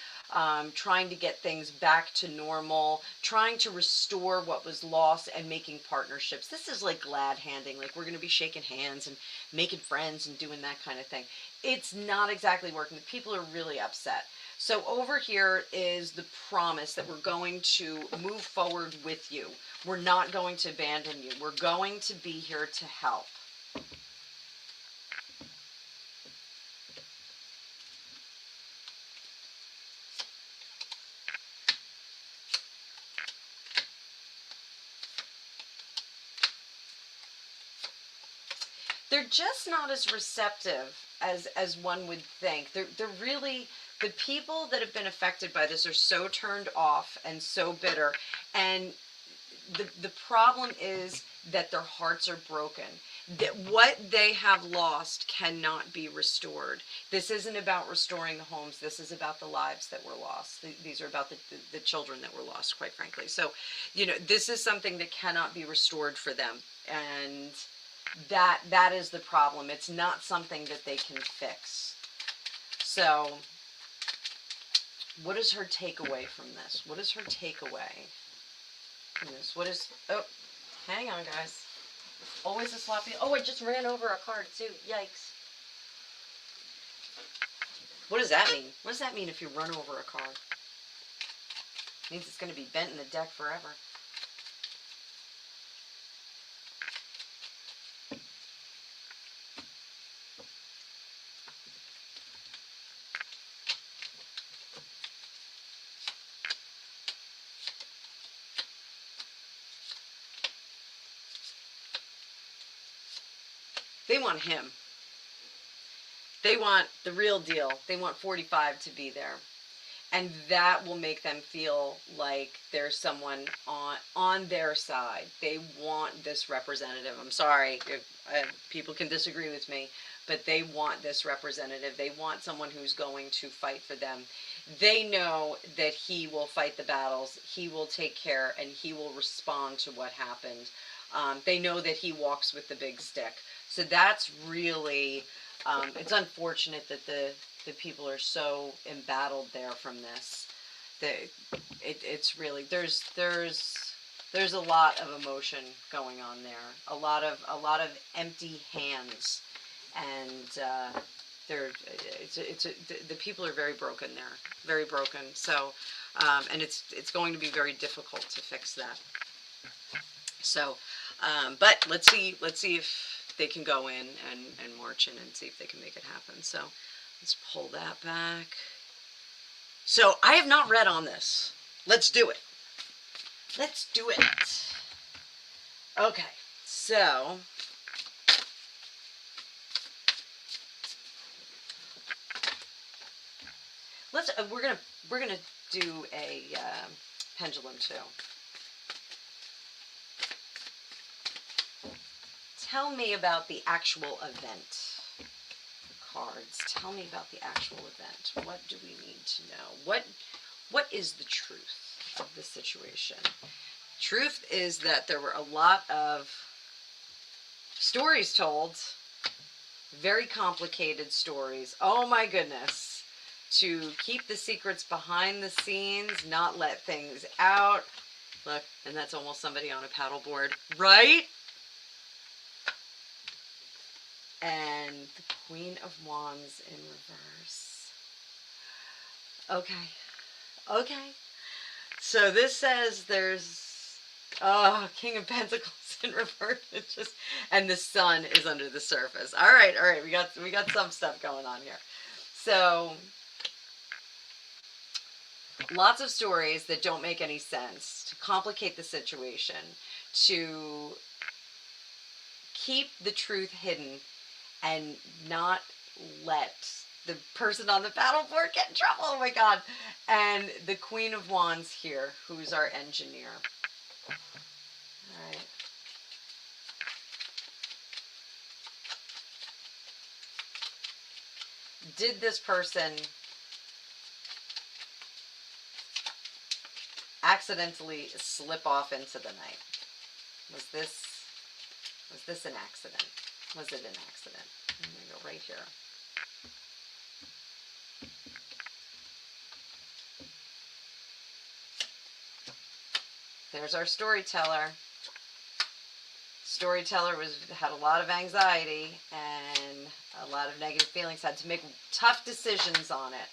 trying to get things back to normal, trying to restore what was lost, and making partnerships. This is like glad handing, like we're going to be shaking hands and making friends and doing that kind of thing. It's not exactly working. The people are really upset. So over here is the promise that we're going to move forward with you. We're not going to abandon you. We're going to be here to help. They're just not as receptive as one would think. They're really, the people that have been affected by this are so turned off and so bitter. And the problem is that their hearts are broken. That what they have lost cannot be restored. This isn't about restoring the homes. This is about the lives that were lost. These are about the children that were lost, quite frankly. So, you know, this is something that cannot be restored for them. And that is the problem. It's not something that they can fix. So, what is her takeaway from this? What is her takeaway from this? What is, oh, hang on, guys. Always a sloppy. Oh, I just ran over a card too. Yikes. What does that mean? What does that mean if you run over a card? It means it's going to be bent in the deck forever. They want him. They want the real deal. They want 45 to be there. And that will make them feel like there's someone on their side. They want this representative. I'm sorry if people can disagree with me, but they want this representative. They want someone who's going to fight for them. They know that he will fight the battles, he will take care, and he will respond to what happened. They know that he walks with the big stick. So that's really, it's unfortunate that the people are so embattled there from this. It's really, there's a lot of emotion going on there. A lot of empty hands, and the people are very broken there, very broken. So, and it's going to be very difficult to fix that. So, but let's see if they can go in and march in and see if they can make it happen. So let's pull that back. So I have not read on this. Let's do it. Let's do it. Okay, so let's we're gonna do a pendulum too. Tell me about the actual event. Cards. Tell me about the actual event. What do we need to know? What is the truth of the situation? Truth is that there were a lot of stories told, very complicated stories. Oh my goodness. To keep the secrets behind the scenes, not let things out. Look, and that's almost somebody on a paddleboard, right? And the Queen of Wands in reverse. Okay. Okay. So this says there's King of Pentacles in reverse. It's just, and the sun is under the surface. All right. We got some stuff going on here. So lots of stories that don't make any sense to complicate the situation, to keep the truth hidden and not let the person on the paddleboard get in trouble. Oh my God. And the Queen of Wands here, who's our engineer. All right. Did this person accidentally slip off into the night? Was this an accident? Was it an accident? I'm going to go right here. There's our storyteller. Storyteller had a lot of anxiety and a lot of negative feelings, had to make tough decisions on it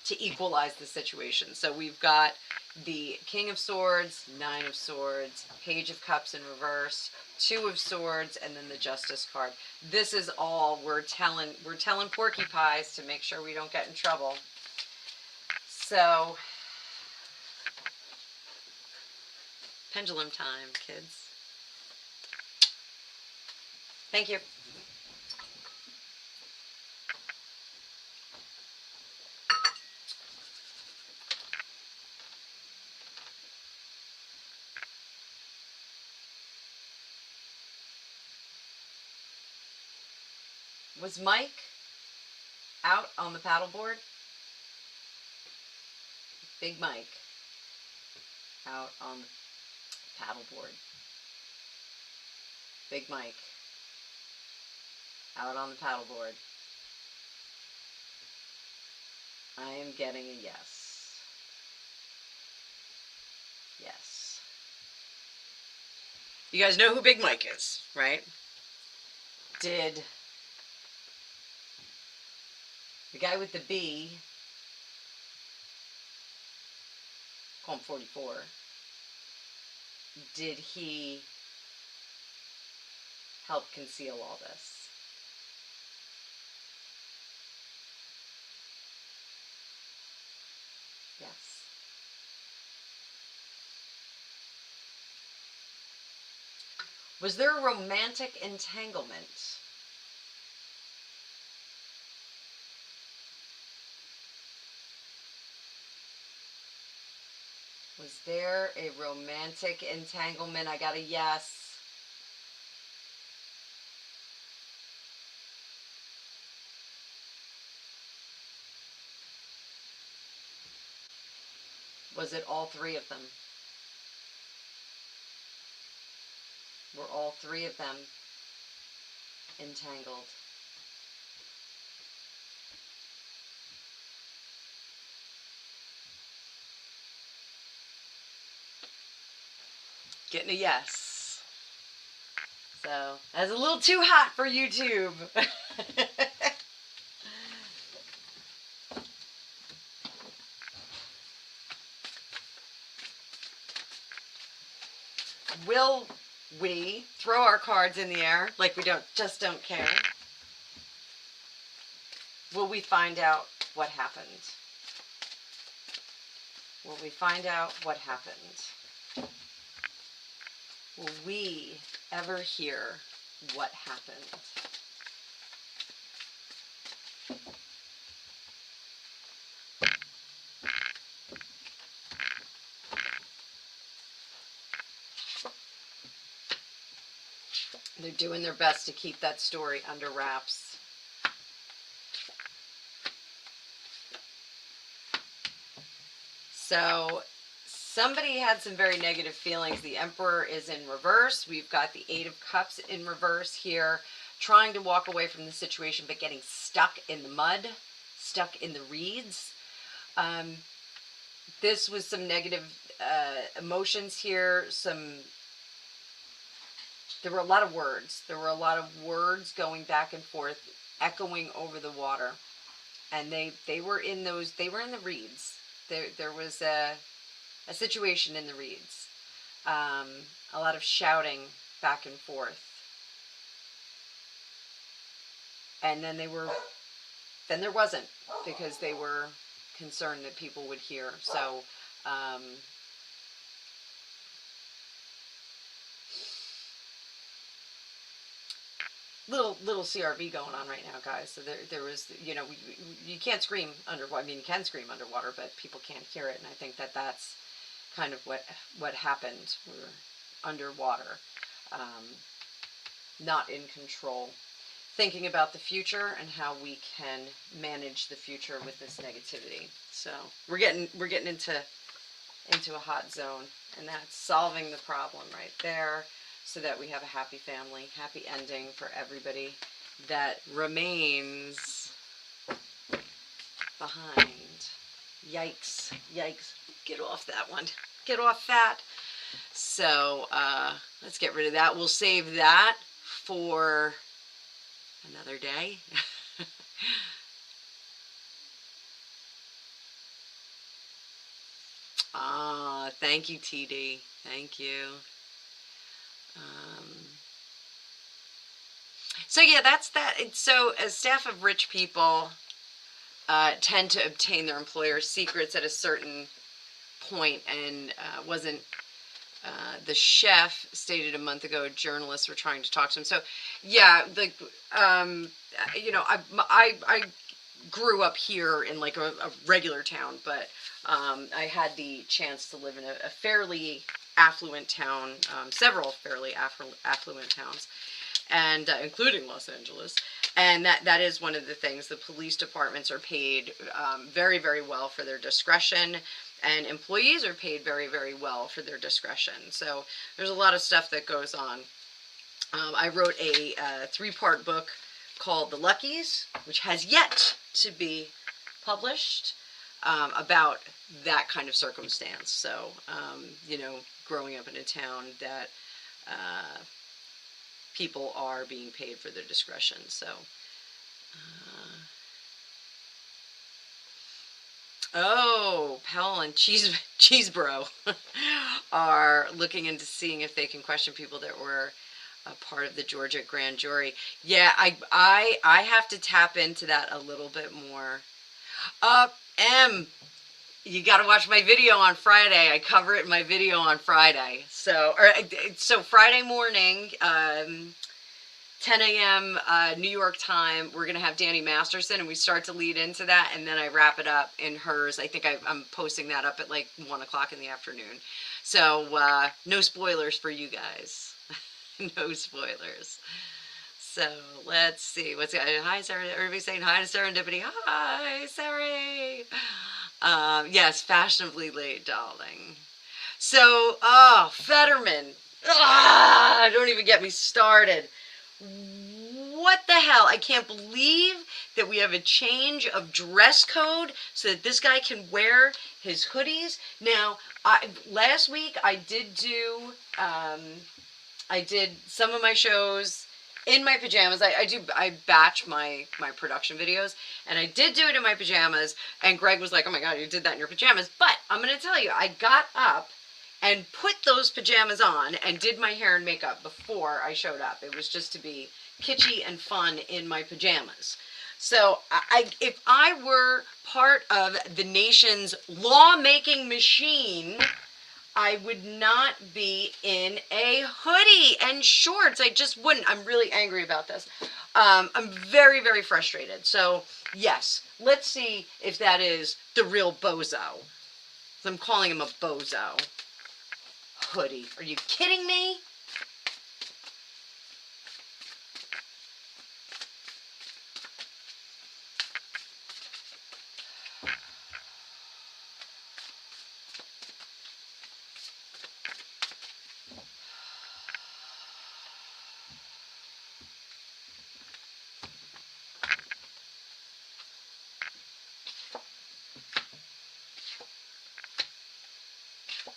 to equalize the situation. So we've got the King of Swords, Nine of Swords, Page of Cups in reverse, Two of Swords, and then the Justice card. This is all we're telling porcupines to make sure we don't get in trouble. So pendulum time, kids. Thank you. Was Mike out on the paddleboard? Big Mike out on the paddleboard. Big Mike out on the paddleboard. I am getting a yes. Yes. You guys know who Big Mike is, right? Did the guy with the B, call him 44, did he help conceal all this? Yes. Was there a romantic entanglement? Was there a romantic entanglement? I got a yes. Was it all three of them? Were all three of them entangled? Getting a yes. So, that's a little too hot for YouTube. Will we throw our cards in the air like we just don't care? Will we find out what happened? Will we find out what happened? Will we ever hear what happened? They're doing their best to keep that story under wraps. So somebody had some very negative feelings. The Emperor is in reverse. We've got the Eight of Cups in reverse here, trying to walk away from the situation, but getting stuck in the mud, stuck in the reeds. This was some negative emotions here. There were a lot of words. There were a lot of words going back and forth, echoing over the water. And they were in the reeds. There was a situation in the reeds. A lot of shouting back and forth. And then there wasn't, because they were concerned that people would hear. So, little CRV going on right now, guys. So there was, you can't scream underwater. I mean, you can scream underwater, but people can't hear it. And I think that's kind of what happened. We're underwater, not in control, thinking about the future and how we can manage the future with this negativity. So we're getting into a hot zone, and that's solving the problem right there, so that we have a happy family, happy ending for everybody that remains behind. Yikes, yikes. Get off that one. Get off that. So let's get rid of that. We'll save that for another day. Thank you, TD. Thank you. So yeah, that's that. So a staff of rich people tend to obtain their employer's secrets at a certain point, and wasn't the chef stated a month ago journalists were trying to talk to him. So yeah, I grew up here in like a regular town, but I had the chance to live in a fairly affluent town, several fairly affluent towns, and including Los Angeles. And that is one of the things. The police departments are paid very, very well for their discretion, and employees are paid very, very well for their discretion. So there's a lot of stuff that goes on. I wrote a 3-part book called The Luckies, which has yet to be published, about that kind of circumstance. So, growing up in a town that people are being paid for their discretion. So, oh, Powell and Cheese Bro are looking into seeing if they can question people that were a part of the Georgia grand jury. Yeah, I have to tap into that a little bit more. M, you got to watch my video on Friday. I cover it in my video on Friday. So Friday morning, 10 a.m. New York time, we're going to have Danny Masterson, and we start to lead into that, and then I wrap it up in hers. I think I'm posting that up at like 1 o'clock in the afternoon. So no spoilers for you guys. No spoilers. So let's see. What's hi, Sarah. Everybody's saying hi to Serendipity. Hi, Sarah. Yes, fashionably late, darling. So, Fetterman. Don't even get me started. What the hell? I can't believe that we have a change of dress code so that this guy can wear his hoodies. Now, last week I did do, I did some of my shows in my pajamas. I batch my production videos, and I did do it in my pajamas, and Greg was like, oh my God, you did that in your pajamas. But I'm going to tell you, I got up and put those pajamas on and did my hair and makeup before I showed up. It was just to be kitschy and fun in my pajamas. So if I were part of the nation's lawmaking machine, I would not be in a hoodie and shorts. I just wouldn't. I'm really angry about this. I'm very, very frustrated. So yes, let's see if that is the real bozo. I'm calling him a bozo. Hoodie. Are you kidding me?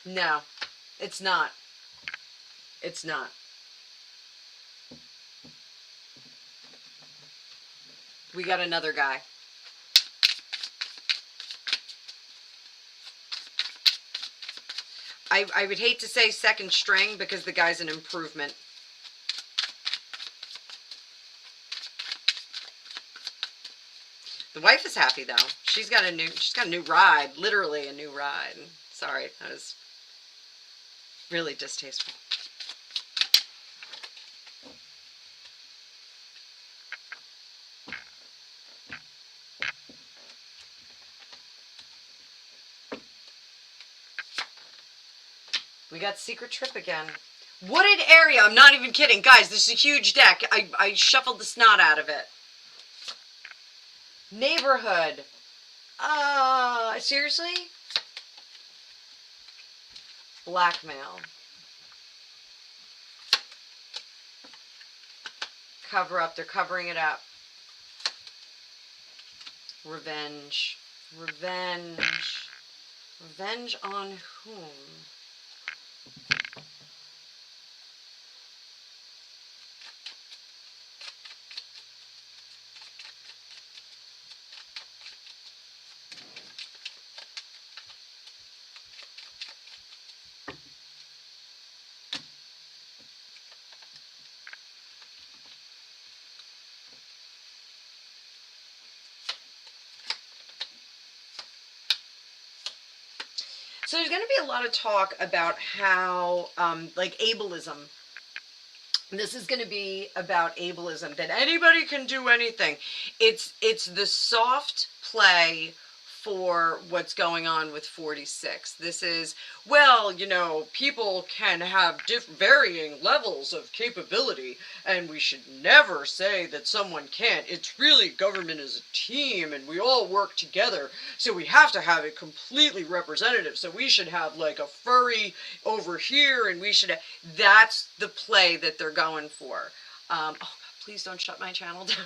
No, it's not. It's not. We got another guy. I would hate to say second string because the guy's an improvement. The wife is happy though. She's got a new ride, literally a new ride. Sorry, that was really distasteful. We got Secret Trip again. Wooded area. I'm not even kidding. Guys, this is a huge deck. I shuffled the snot out of it. Neighborhood. Seriously? Blackmail. Cover up. They're covering it up. Revenge. Revenge. Revenge on whom? So there's going to be a lot of talk about how, like, ableism. This is going to be about ableism, that anybody can do anything. It's the soft play for what's going on with 46. This is, well, you know, people can have varying levels of capability, and we should never say that someone can't. It's really, government is a team, and we all work together, so we have to have it completely representative. So we should have like a furry over here, and we should have, that's the play that they're going for. Oh God, please don't shut my channel down.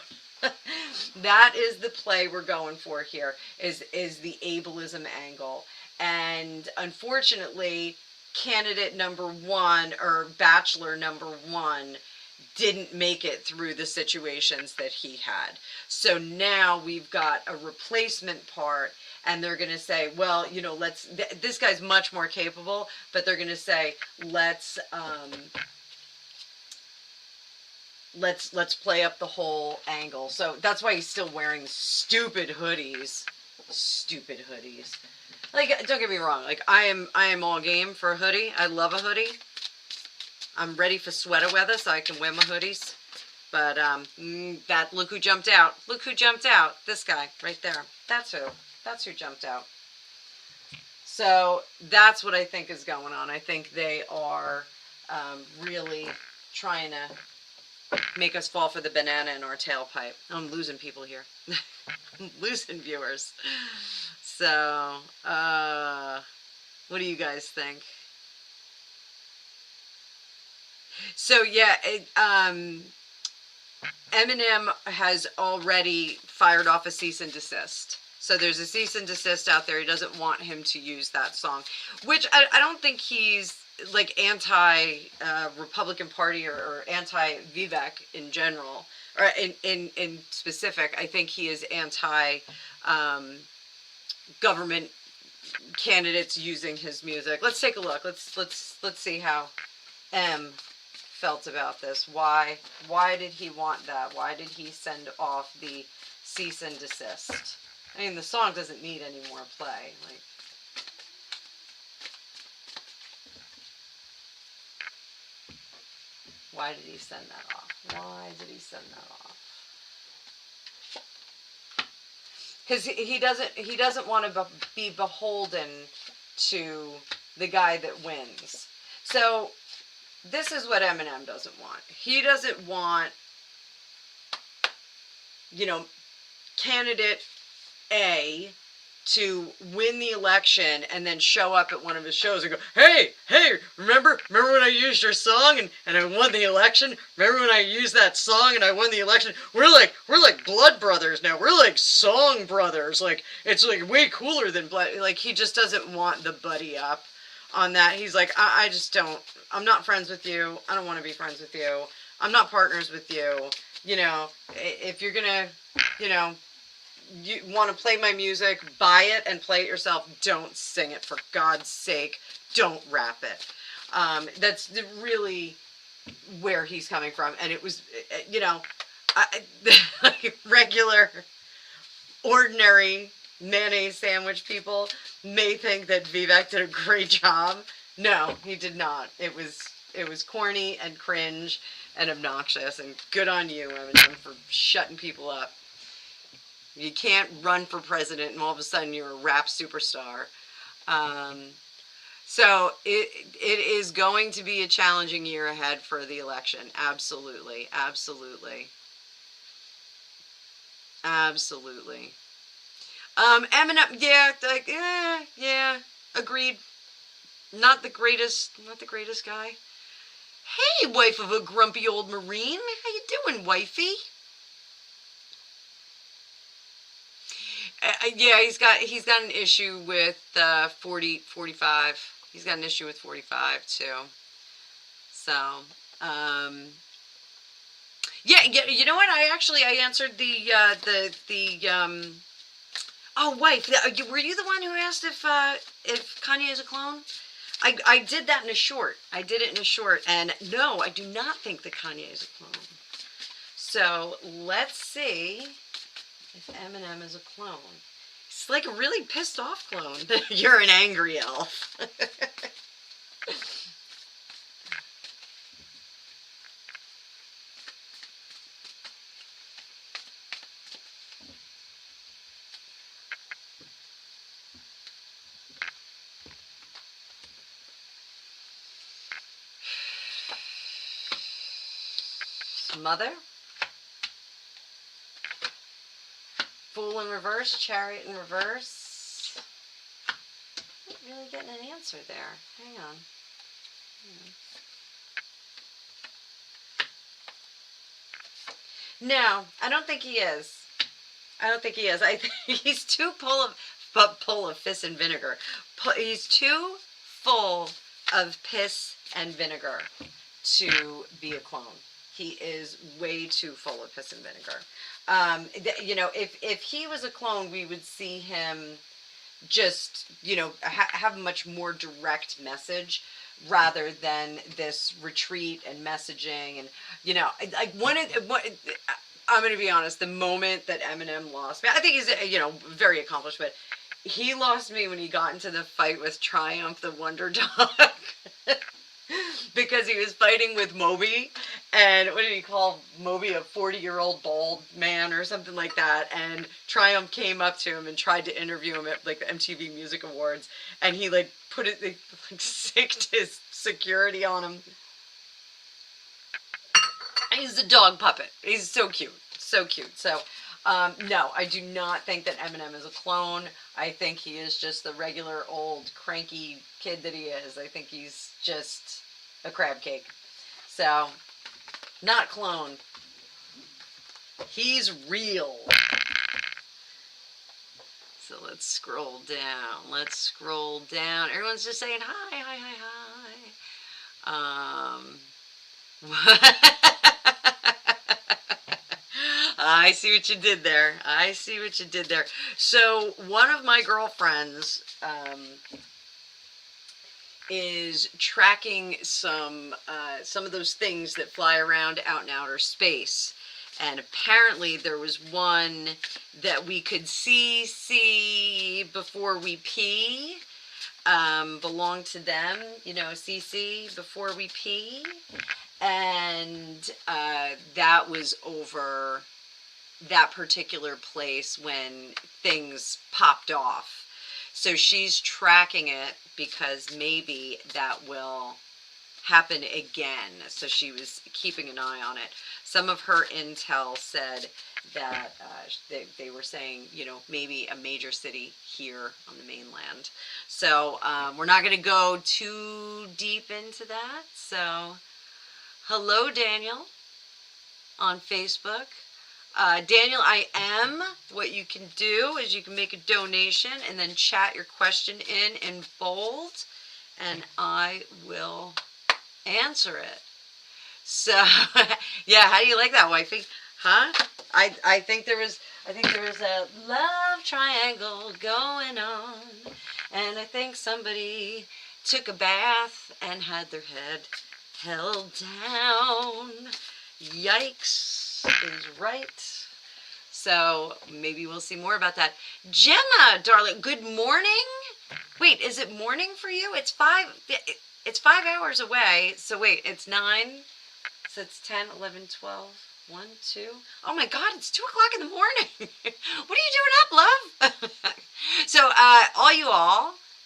That is the play we're going for here, is the ableism angle. And unfortunately, candidate number one or bachelor number one didn't make it through the situations that he had. So now we've got a replacement part, and they're going to say, well, you know, this guy's much more capable, but they're going to say, let's play up the whole angle. So that's why he's still wearing stupid hoodies. Stupid hoodies. Like, don't get me wrong. Like, I am all game for a hoodie. I love a hoodie. I'm ready for sweater weather, so I can wear my hoodies. But look who jumped out. Look who jumped out. This guy right there. That's who. That's who jumped out. So that's what I think is going on. I think they are really trying to make us fall for the banana in our tailpipe. I'm losing people here. I'm losing viewers. So, what do you guys think? So yeah, Eminem has already fired off a cease and desist. So there's a cease and desist out there. He doesn't want him to use that song, which I don't think he's like anti-Republican Party or anti-Vivek in general, or in specific. I think he is anti-government candidates using his music. Let's take a look. Let's see how M felt about this. Why did he want that? Why did he send off the cease and desist? I mean, the song doesn't need any more play. Like, why did he send that off? Why did he send that off? Because he doesn't want to be beholden to the guy that wins. So this is what Eminem doesn't want. He doesn't want, you know, candidate A to win the election and then show up at one of his shows and go, hey, remember when I used your song and I won the election? Remember when I used that song and I won the election? We're like blood brothers now. We're like song brothers. Like, it's like way cooler than blood. Like, he just doesn't want the buddy up on that. He's like, I just don't, I'm not friends with you. I don't want to be friends with you. I'm not partners with you. You know, if you're gonna, you know, you want to play my music, buy it and play it yourself. Don't sing it, for God's sake. Don't rap it. That's really where he's coming from. And it was, you know, like regular, ordinary mayonnaise sandwich people may think that Vivek did a great job. No, he did not. It was corny and cringe and obnoxious. And good on you, Eminem, for shutting people up. You can't run for president and all of a sudden you're a rap superstar. So it is going to be a challenging year ahead for the election. Absolutely. Absolutely. Absolutely. Eminem, yeah, like, yeah, agreed. Not the greatest guy. Hey, wife of a grumpy old Marine. How you doing, wifey? Yeah, he's got an issue with 45. He's got an issue with 45 too. So, yeah, you know what? I answered the oh, wife. Were you the one who asked if Kanye is a clone? I did that in a short. I did it in a short, and no, I do not think that Kanye is a clone. So let's see if Eminem is a clone. It's like a really pissed off clone. You're an angry elf. Mother. Fool in reverse, chariot in reverse. Not really getting an answer there. Hang on. No, I don't think he is. I don't think he is. I think he's too full of fist and vinegar. He's too full of piss and vinegar to be a clone. He is way too full of piss and vinegar. You know, if he was a clone, we would see him just, you know, have a much more direct message rather than this retreat and messaging. And, you know, like I'm going to be honest, the moment that Eminem lost me, I think he's, you know, very accomplished, but he lost me when he got into the fight with Triumph the Wonder Dog. Because he was fighting with Moby, and what did he call Moby, a 40-year-old bald man or something like that, and Triumph came up to him and tried to interview him at like the MTV Music Awards, and he like sicked his security on him. He's a dog puppet. He's so cute. So cute. So, no, I do not think that Eminem is a clone. I think he is just the regular old cranky kid that he is. I think he's just a crab cake. So, not clone. He's real. So let's scroll down. Let's scroll down. Everyone's just saying hi, hi, hi, hi. I see what you did there. I see what you did there. So one of my girlfriends is tracking some of those things that fly around out in outer space. And apparently there was one that we could see before we pee. Belong to them, you know, CC before we pee. And that was over that particular place when things popped off. So she's tracking it because maybe that will happen again. So she was keeping an eye on it. Some of her intel said that they were saying, you know, maybe a major city here on the mainland. So we're not going to go too deep into that. So hello, Daniel, on Facebook. Daniel, I am. What you can do is you can make a donation and then chat your question in bold, and I will answer it. So, yeah, how do you like that, wifey? Huh? I think there was a love triangle going on, and I think somebody took a bath and had their head held down. Yikes is right. So maybe we'll see more about that. Gemma, darling, good morning. Wait, is it morning for you? It's 5 hours away. So wait, it's 9. So it's 10, 11, 12, 1, 2. Oh my God, it's 2 o'clock in the morning. What are you doing up, love? So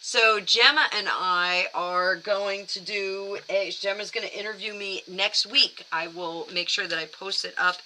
so Gemma and I are going to Gemma's going to interview me next week. I will make sure that I post it up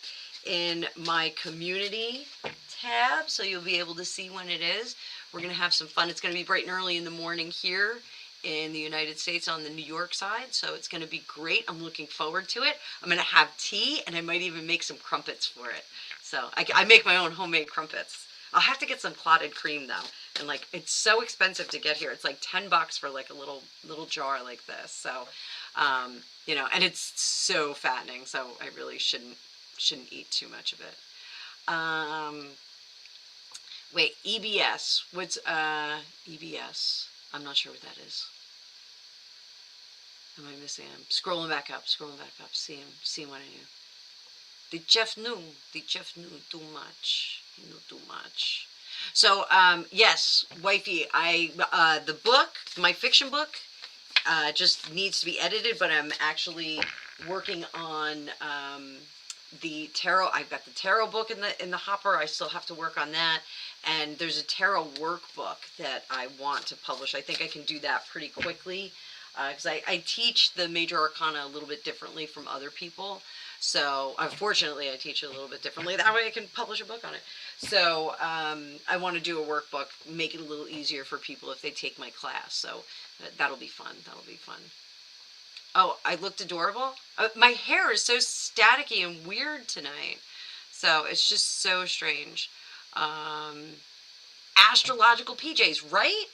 in my community tab so you'll be able to see when it is. We're going to have some fun. It's going to be bright and early in the morning here in the United States on the New York side, so it's going to be great. I'm looking forward to it. I'm going to have tea, and I might even make some crumpets for it. So I make my own homemade crumpets. I'll have to get some clotted cream though, and like it's so expensive to get here. It's like $10 for like a little jar like this. So, you know, and it's so fattening. So I really shouldn't eat too much of it. Wait, EBS. What's EBS? I'm not sure what that is. Am I missing him? Scrolling back up, seeing what I knew. The chef knew too much. He knew too much. So, yes, wifey, the book, my fiction book, just needs to be edited, but I'm actually working on, the tarot. I've got the tarot book in the hopper. I still have to work on that. And there's a tarot workbook that I want to publish. I think I can do that pretty quickly because I teach the major arcana a little bit differently from other people. So unfortunately, I teach it a little bit differently. That way I can publish a book on it. So I want to do a workbook, make it a little easier for people if they take my class. So that'll be fun. That'll be fun. Oh, I looked adorable. My hair is so staticky and weird tonight. So it's just so strange. Astrological PJs, right?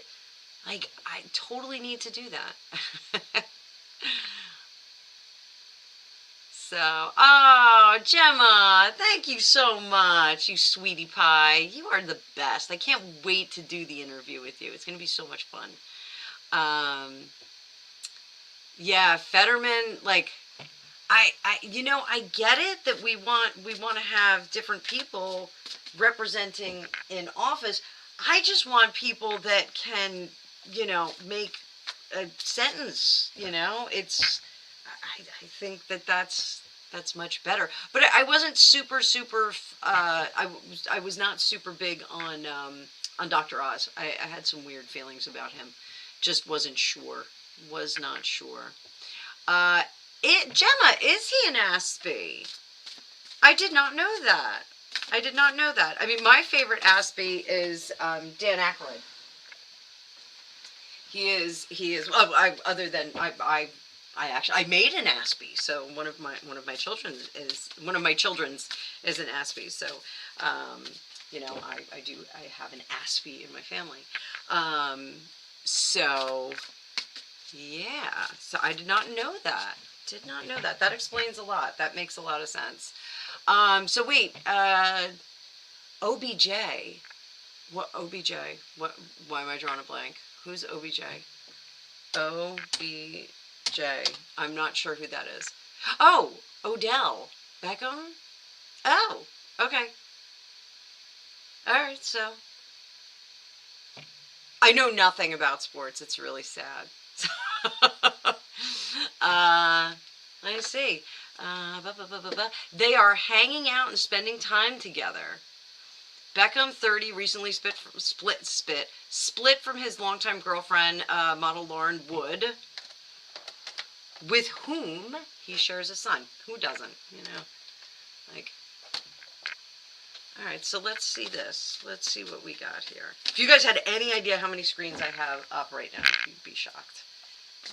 Like, I totally need to do that. So, oh, Gemma, thank you so much, you sweetie pie. You are the best. I can't wait to do the interview with you. It's going to be so much fun. Yeah, Fetterman, like, I get it that we want to have different people representing in office. I just want people that can, make a sentence. I think that's much better. But I wasn't super. I was not super big on Dr. Oz. I had some weird feelings about him. Just wasn't sure. Was not sure. Gemma, is he an Aspie? I did not know that. I did not know that. I mean, my favorite Aspie is Dan Aykroyd. He is. Well, other than I made an Aspie, so one of my children's is an Aspie. So, I have an Aspie in my family. So, yeah. So I did not know that. Did not know that. That explains a lot. That makes a lot of sense. So wait, OBJ. What OBJ? What? Why am I drawing a blank? Who's OBJ? OBJ. I'm not sure who that is. Oh, Odell Beckham. Oh, okay. All right. So I know nothing about sports. It's really sad. Let me see. They are hanging out and spending time together. Beckham, 30, recently split from his longtime girlfriend, model Lauren Wood, with whom he shares a son. Who doesn't? Like. All right, so let's see this. Let's see what we got here. If you guys had any idea how many screens I have up right now, you'd be shocked.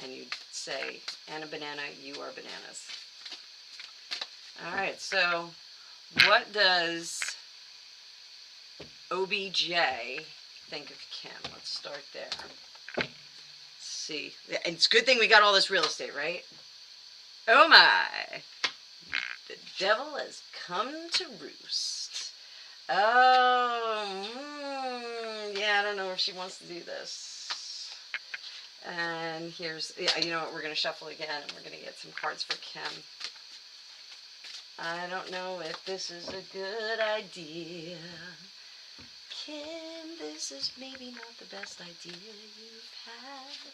And you'd say, Anna Banana, you are bananas. All right, so what does OBJ think of Kim? Let's start there. Let's see. And it's a good thing we got all this real estate, right? Oh my. The devil has come to roost. Oh, yeah, I don't know if she wants to do this. And here's, yeah, you know what, we're going to shuffle again, and we're going to get some cards for Kim. I don't know if this is a good idea. Kim, this is maybe not the best idea you've had.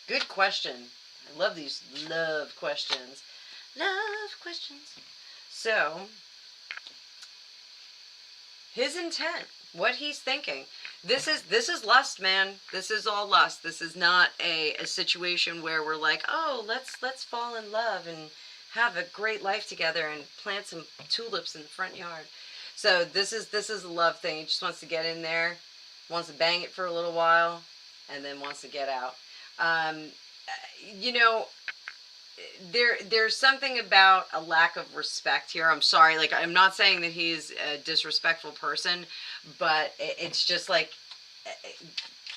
Good question. I love these love questions. Love questions. So, his intent, what he's thinking. This is lust, man. This is all lust. This is not a situation where we're like, oh, let's fall in love and have a great life together and plant some tulips in the front yard. So this is a love thing. He just wants to get in there, wants to bang it for a little while, and then wants to get out. There's something about a lack of respect here. I'm sorry, like, I'm not saying that he's a disrespectful person, but it's just like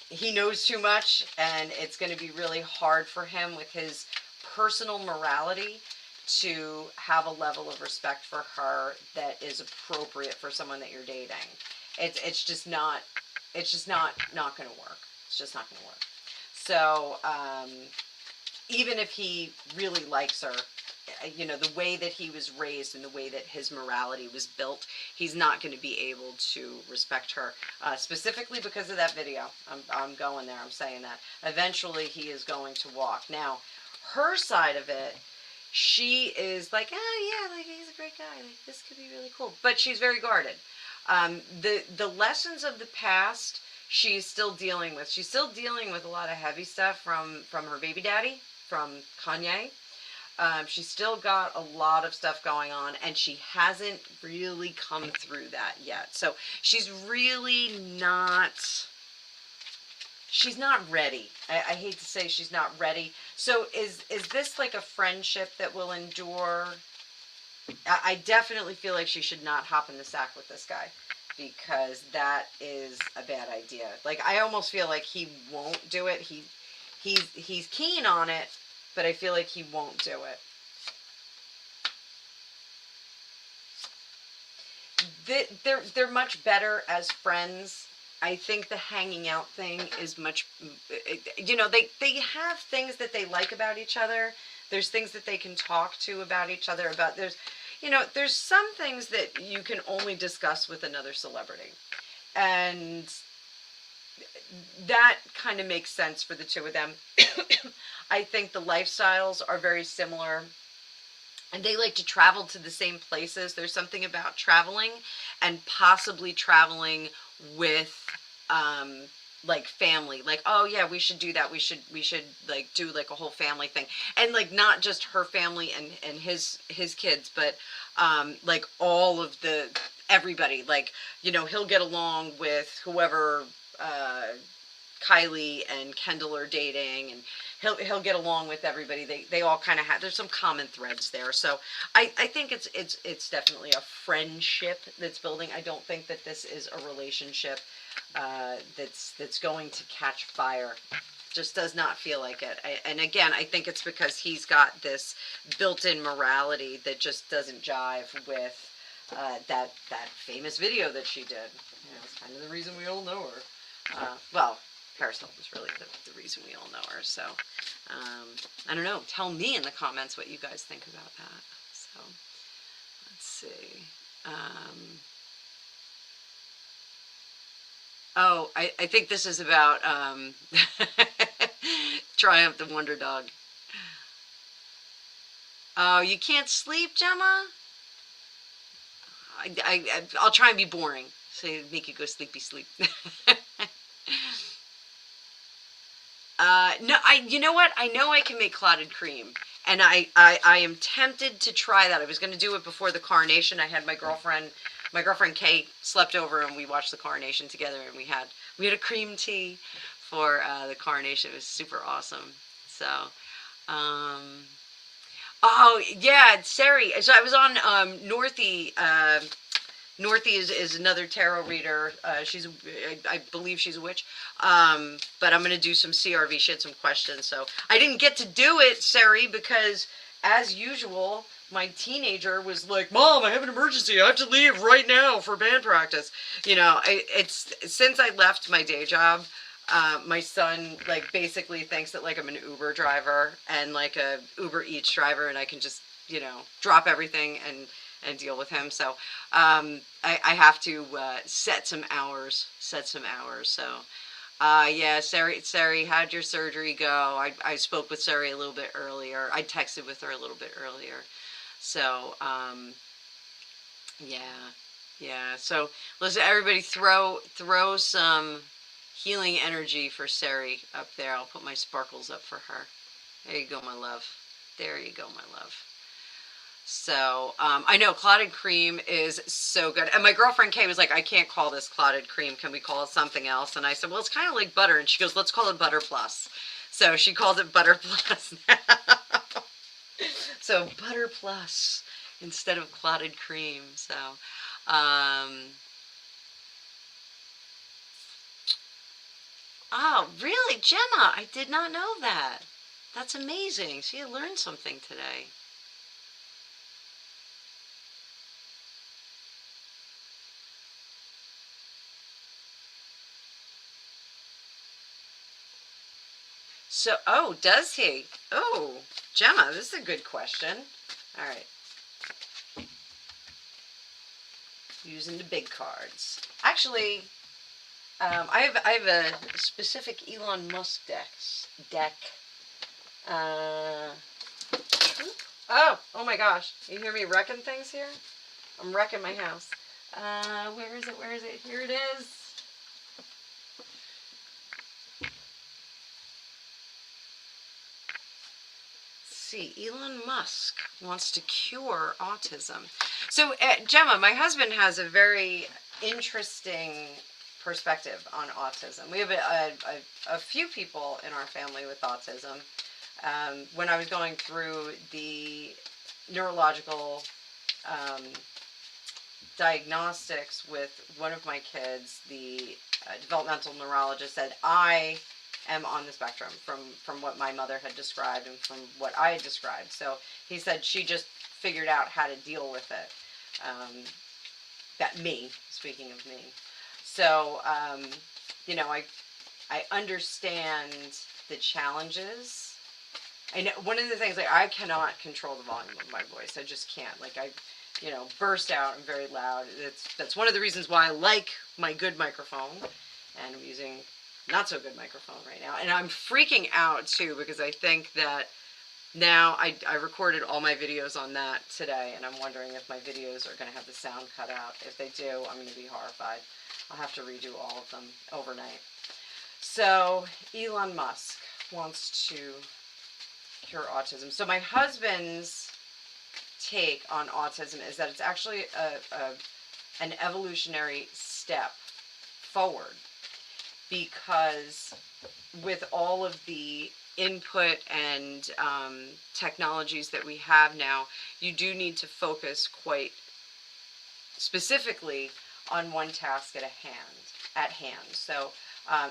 he knows too much, and it's going to be really hard for him with his personal morality to have a level of respect for her that is appropriate for someone that you're dating. It's just not going to work. It's just not going to work. So, even if he really likes her, the way that he was raised and the way that his morality was built, he's not going to be able to respect her, specifically because of that video. I'm going there. I'm saying that. Eventually, he is going to walk. Now, her side of it, she is like, oh, yeah, like, he's a great guy. Like, this could be really cool. But she's very guarded. The lessons of the past, she's still dealing with. She's still dealing with a lot of heavy stuff from her baby daddy, from Kanye. She's still got a lot of stuff going on, and she hasn't really come through that yet. So she's really not, she's not ready. I hate to say she's not ready. So is this like a friendship that will endure I definitely feel like she should not hop in the sack with this guy, because that is a bad idea. Like, I almost feel like he won't do it. He's keen on it, but I feel like he won't do it. They're much better as friends. I think the hanging out thing is much, you know, they have things that they like about each other. There's things that they can talk to about each other about. There's, you know, there's some things that you can only discuss with another celebrity. And that kind of makes sense for the two of them. I think the lifestyles are very similar. And they like to travel to the same places. There's something about traveling, and possibly traveling with like family. Like, oh yeah, we should do that. We should like do like a whole family thing. And like not just her family and his kids, but like all of the everybody. Like, you know, he'll get along with whoever Kylie and Kendall are dating, and he'll get along with everybody. They all kind of have, there's some common threads there. So I think it's definitely a friendship that's building. I don't think that this is a relationship that's going to catch fire. Just does not feel like it. And again, I think it's because he's got this built-in morality that just doesn't jive with that famous video that she did. You know, it's kind of the reason we all know her. Well, Paris Hilton is really the reason we all know her. So, I don't know. Tell me in the comments what you guys think about that. So, let's see. Oh, I think this is about Triumph the Wonder Dog. Oh, you can't sleep, Gemma? I'll try and be boring, so make you go sleepy sleep. No, you know what? I know I can make clotted cream, and I am tempted to try that. I was going to do it before the coronation. I had my girlfriend Kay slept over, and we watched the coronation together, and we had a cream tea for the coronation. It was super awesome. So, oh yeah, Sari. So I was on Northie. Northie is another tarot reader. I believe she's a witch. But I'm going to do some CRV. She had some questions. So I didn't get to do it, Sari, because as usual, my teenager was like, Mom, I have an emergency. I have to leave right now for band practice. You know, it's since I left my day job, my son like basically thinks that like I'm an Uber driver and like a Uber Eats driver, and I can just, you know, drop everything and deal with him. So I have to set some hours. So yeah, Sari, how'd your surgery go? I spoke with Sari a little bit earlier. I texted with her a little bit earlier. So yeah. So listen, everybody, throw some healing energy for Sari up there. I'll put my sparkles up for her. There you go, my love. There you go, my love. So, I know clotted cream is so good. And my girlfriend Kay was like, I can't call this clotted cream. Can we call it something else? And I said, well, it's kind of like butter. And she goes, let's call it Butter Plus. So she calls it Butter Plus now. So Butter Plus instead of clotted cream. So, oh, really, Gemma? I did not know that. That's amazing. See, I learned something today. So, oh, does he? Oh, Gemma, this is a good question. All right. Using the big cards. Actually, I have a specific Elon Musk deck. Oh my gosh. You hear me wrecking things here? I'm wrecking my house. Where is it? Here it is. See, Elon Musk wants to cure autism. So, Gemma, my husband has a very interesting perspective on autism. We have a few people in our family with autism. When I was going through the neurological diagnostics with one of my kids, the developmental neurologist said I am on the spectrum from what my mother had described and from what I had described. So he said she just figured out how to deal with it. Speaking of me. So, you know, I understand the challenges. I know one of the things, like, I cannot control the volume of my voice. I just can't. Like, I, you know, burst out and very loud. That's one of the reasons why I like my good microphone, and I'm using not so good microphone right now. And I'm freaking out too, because I think that now I recorded all my videos on that today, and I'm wondering if my videos are going to have the sound cut out. If they do, I'm going to be horrified. I'll have to redo all of them overnight. So Elon Musk wants to cure autism. So my husband's take on autism is that it's actually an evolutionary step forward, because with all of the input and technologies that we have now, you do need to focus quite specifically on one task at hand. So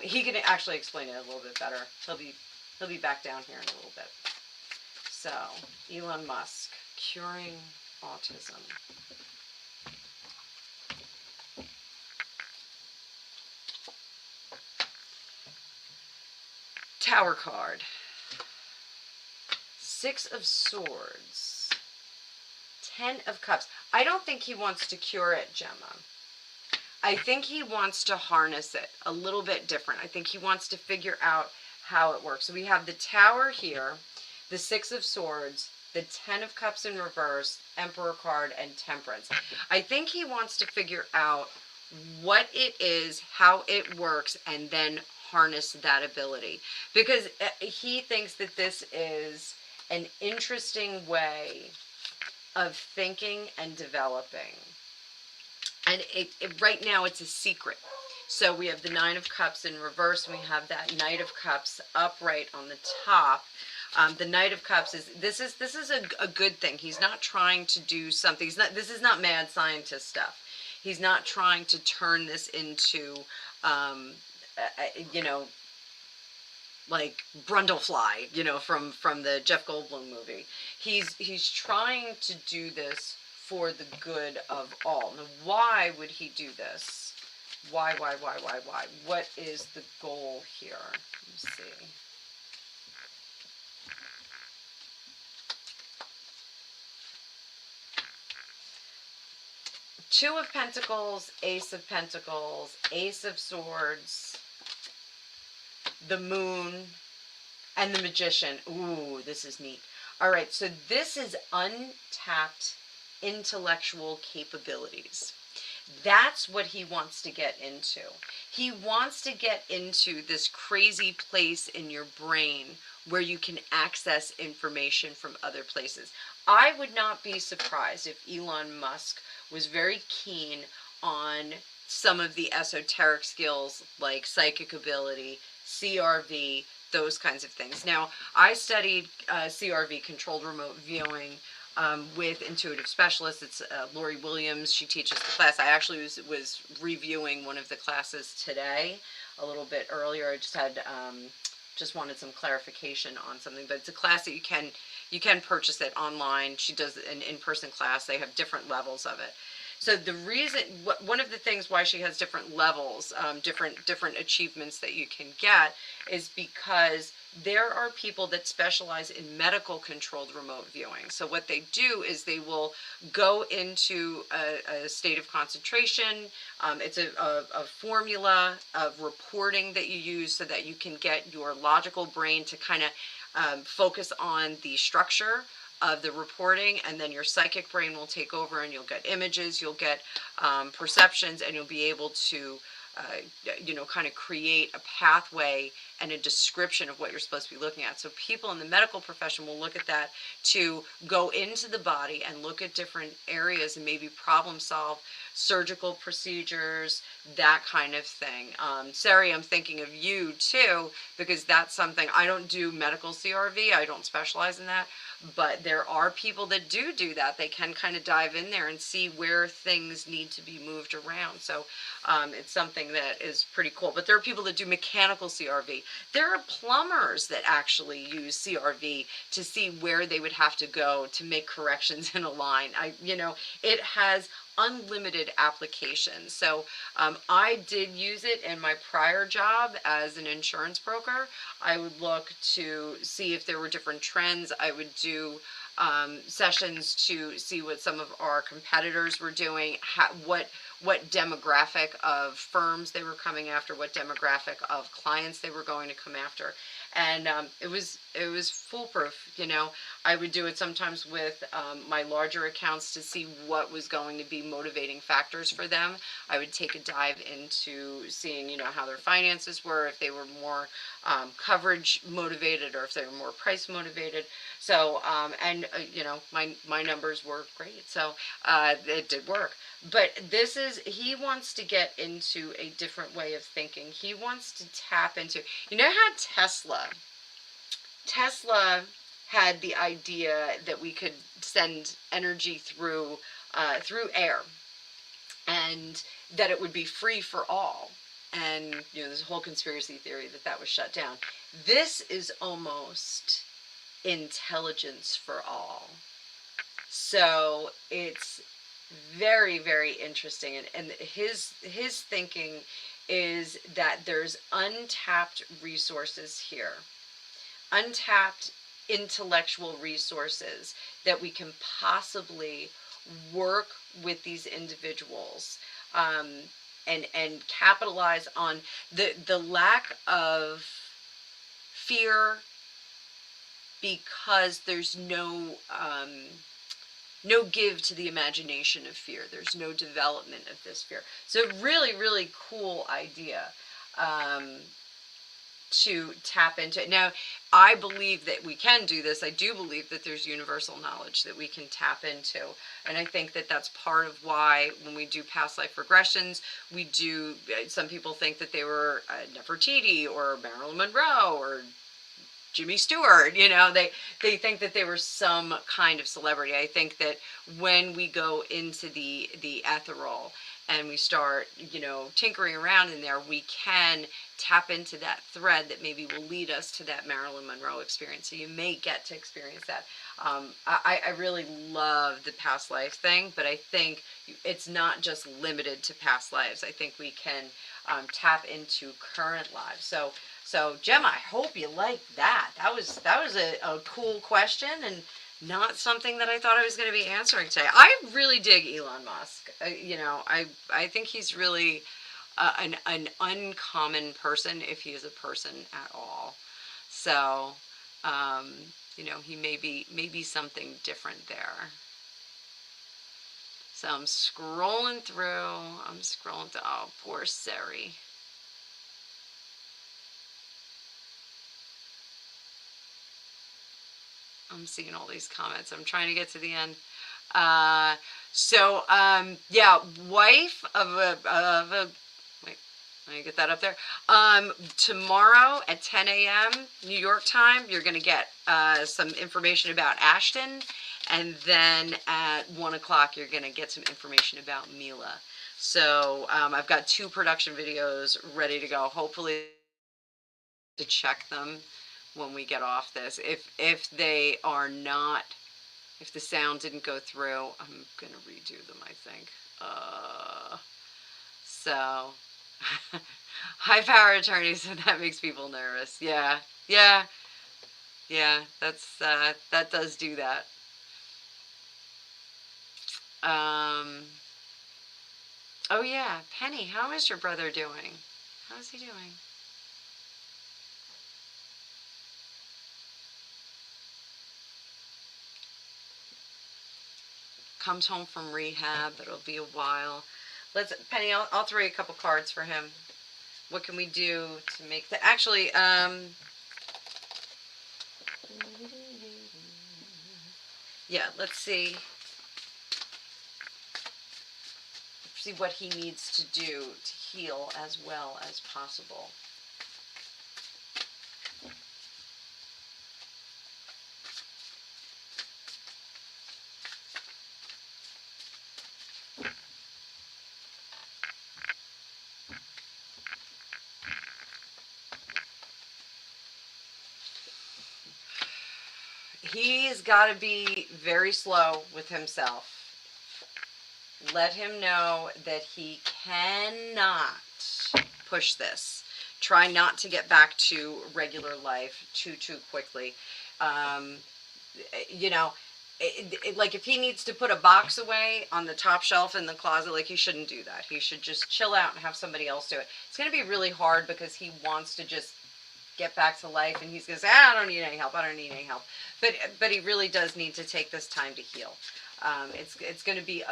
he can actually explain it a little bit better. He'll be back down here in a little bit. So Elon Musk curing autism. Tower card. 6 of Swords. 10 of Cups. I don't think he wants to cure it, Gemma. I think he wants to harness it a little bit different. I think he wants to figure out how it works. So we have the Tower here, the 6 of Swords, the 10 of Cups in reverse, Emperor card, and Temperance. I think he wants to figure out what it is, how it works, and then harness that ability. Because he thinks that this is an interesting way of thinking and developing. And right now it's a secret. So we have the 9 of Cups in reverse, and we have that Knight of Cups upright on the top. The Knight of Cups is a good thing. He's not trying to do something. This is not mad scientist stuff. He's not trying to turn this into, you know, like Brundlefly, you know, from the Jeff Goldblum movie. He's trying to do this for the good of all. Now, why would he do this? Why? What is the goal here? Let's see. Two of Pentacles, Ace of Pentacles, Ace of Swords, the Moon, and the Magician. Ooh, this is neat. All right, so this is untapped intellectual capabilities. That's what he wants to get into. He wants to get into this crazy place in your brain where you can access information from other places. I would not be surprised if Elon Musk was very keen on some of the esoteric skills like psychic ability, CRV, those kinds of things. Now, I studied CRV, controlled remote viewing, with intuitive specialists. It's Lori Williams. She teaches the class. I actually was reviewing one of the classes today, a little bit earlier. I just had just wanted some clarification on something, but it's a class that you can purchase it online. She does an in-person class. They have different levels of it. So the reason, one of the things why she has different levels, different achievements that you can get, is because there are people that specialize in medical controlled remote viewing. So what they do is they will go into a state of concentration. It's a formula of reporting that you use so that you can get your logical brain to kind of focus on the structure of the reporting, and then your psychic brain will take over, and you'll get images, you'll get perceptions, and you'll be able to you know, kind of create a pathway and a description of what you're supposed to be looking at. So people in the medical profession will look at that to go into the body and look at different areas and maybe problem solve surgical procedures, that kind of thing. Sari, I'm thinking of you too, because that's something, I don't do medical CRV, I don't specialize in that, but there are people that do that. They can kind of dive in there and see where things need to be moved around. So it's something that is pretty cool. But there are people that do mechanical CRV. There are plumbers that actually use CRV to see where they would have to go to make corrections in a line. It has unlimited applications. So I did use it in my prior job as an insurance broker. I would look to see if there were different trends. I would do sessions to see what some of our competitors were doing, what demographic of firms they were coming after, what demographic of clients they were going to come after. And it was foolproof. I would do it sometimes with my larger accounts to see what was going to be motivating factors for them. I would take a dive into seeing, how their finances were, if they were more coverage motivated or if they were more price motivated. So, my numbers were great. So it did work. But he wants to get into a different way of thinking. He wants to tap into, how Tesla had the idea that we could send energy through air, and that it would be free for all. And there's a whole conspiracy theory that was shut down. This is almost intelligence for all. So it's very, very interesting. And his thinking is that there's untapped resources here, untapped intellectual resources that we can possibly work with these individuals and capitalize on the lack of fear, because there's no give to the imagination of fear. There's no development of this fear. So really, really cool idea to tap into. Now, I believe that we can do this. I do believe that there's universal knowledge that we can tap into. And I think that that's part of why when we do past life regressions, some people think that they were Nefertiti or Marilyn Monroe or Jimmy Stewart, they think that they were some kind of celebrity. I think that when we go into the ethereal and we start, tinkering around in there, we can tap into that thread that maybe will lead us to that Marilyn Monroe experience. So you may get to experience that. I really love the past life thing, but I think it's not just limited to past lives. I think we can tap into current lives. So Gemma, I hope you liked that. That was a cool question, and not something that I thought I was going to be answering today. I really dig Elon Musk. I think he's really an uncommon person, if he is a person at all. So, he may be something different there. So I'm scrolling through. Oh, poor Sari. I'm seeing all these comments. I'm trying to get to the end. Wife of a wait, let me get that up there. Tomorrow at 10 a.m. New York time, you're going to get some information about Ashton. And then at 1 o'clock, you're going to get some information about Mila. So I've got 2 production videos ready to go. Hopefully to check them when we get off this. If they are not, if the sound didn't go through, I'm gonna redo them, I think. So high power attorney, so that makes people nervous. Yeah, that's that does do that. Oh yeah, Penny, how is your brother doing? How's he doing? Comes home from rehab. It'll be a while. Penny, I'll throw you a couple cards for him. What can we do to make the, actually, yeah, let's see what he needs to do to heal as well as possible. He's got to be very slow with himself. Let him know that he cannot push this. Try not to get back to regular life too quickly. You know, like if he needs to put a box away on the top shelf in the closet, like he shouldn't do that. He should just chill out and have somebody else do it. It's going to be really hard because he wants to just get back to life, and he's going to say, I don't need any help. I don't need any help. But he really does need to take this time to heal. It's going to be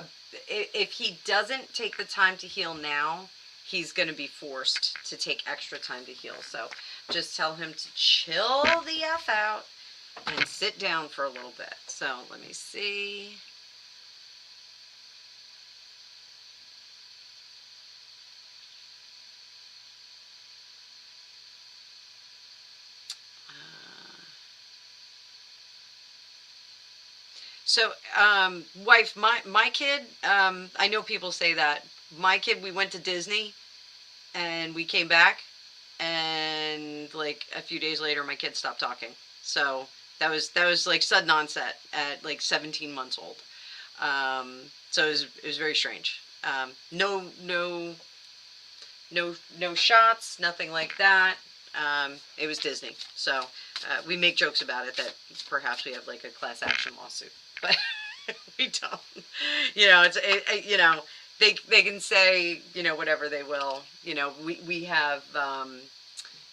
if he doesn't take the time to heal now, he's going to be forced to take extra time to heal. So just tell him to chill the F out and sit down for a little bit. So let me see. So, wife, my kid, I know people say that. My kid, we went to Disney, and we came back, and like a few days later, my kid stopped talking. So that was like sudden onset at like 17 months old. So it was very strange. No shots, nothing like that. It was Disney. So we make jokes about it that perhaps we have like a class action lawsuit, but we don't. You know, you know, they can say, you know, whatever they will. You know, we have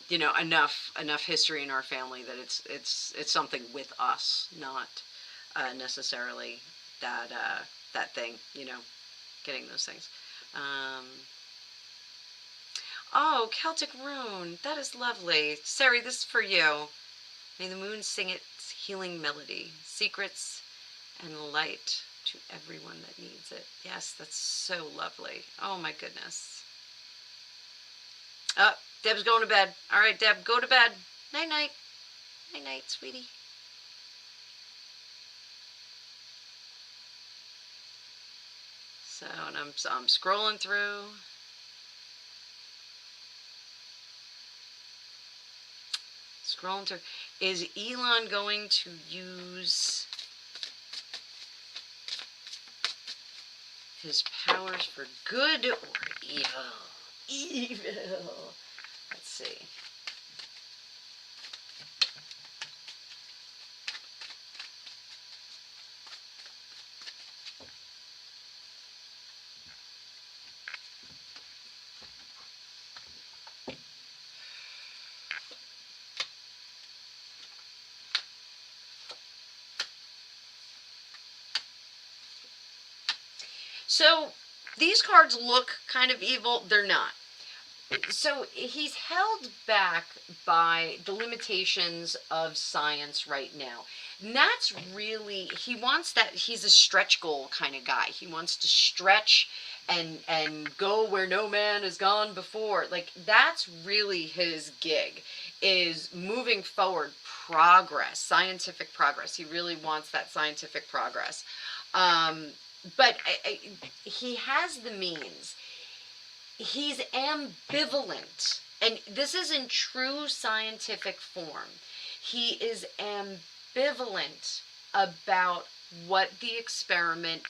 you know, enough history in our family that it's something with us, not necessarily that that thing. You know, getting those things. Oh, Celtic Rune. That is lovely. Sari, this is for you. May the moon sing its healing melody, secrets and light to everyone that needs it. Yes, that's so lovely. Oh, my goodness. Deb's going to bed. All right, Deb, go to bed. Night-night. Night-night, sweetie. So, and I'm scrolling through. Scrolling through. Is Elon going to use his powers for good or evil? Evil. Let's see. So these cards look kind of evil. They're not. So he's held back by the limitations of science right now. And that's really, he wants that, he's a stretch goal kind of guy. He wants to stretch and go where no man has gone before. Like, that's really his gig, is moving forward, progress, scientific progress. He really wants that scientific progress. But he has the means. He's ambivalent, and this is in true scientific form. He is ambivalent about what the experiment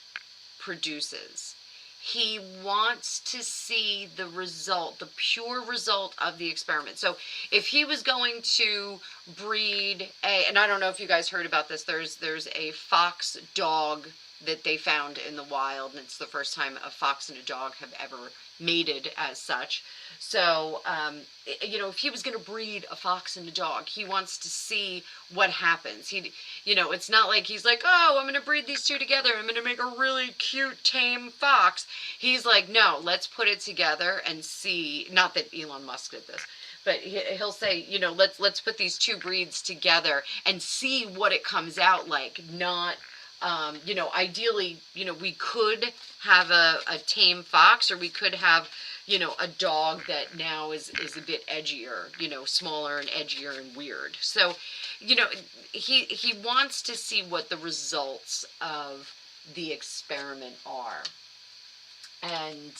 produces. He wants to see the result, the pure result of the experiment. So if he was going to breed and I don't know if you guys heard about this, there's a fox dog that they found in the wild, and it's the first time a fox and a dog have ever mated as such. So, you know, if he was going to breed a fox and a dog, he wants to see what happens. You know, it's not like he's like, oh, I'm going to breed these two together. I'm going to make a really cute, tame fox. He's like, no, let's put it together and see. Not that Elon Musk did this, but he'll say, you know, let's put these two breeds together and see what it comes out like. Not, you know, ideally, you know, we could have a tame fox, or we could have, you know, a dog that now is a bit edgier, you know, smaller and edgier and weird. So, you know, he wants to see what the results of the experiment are, and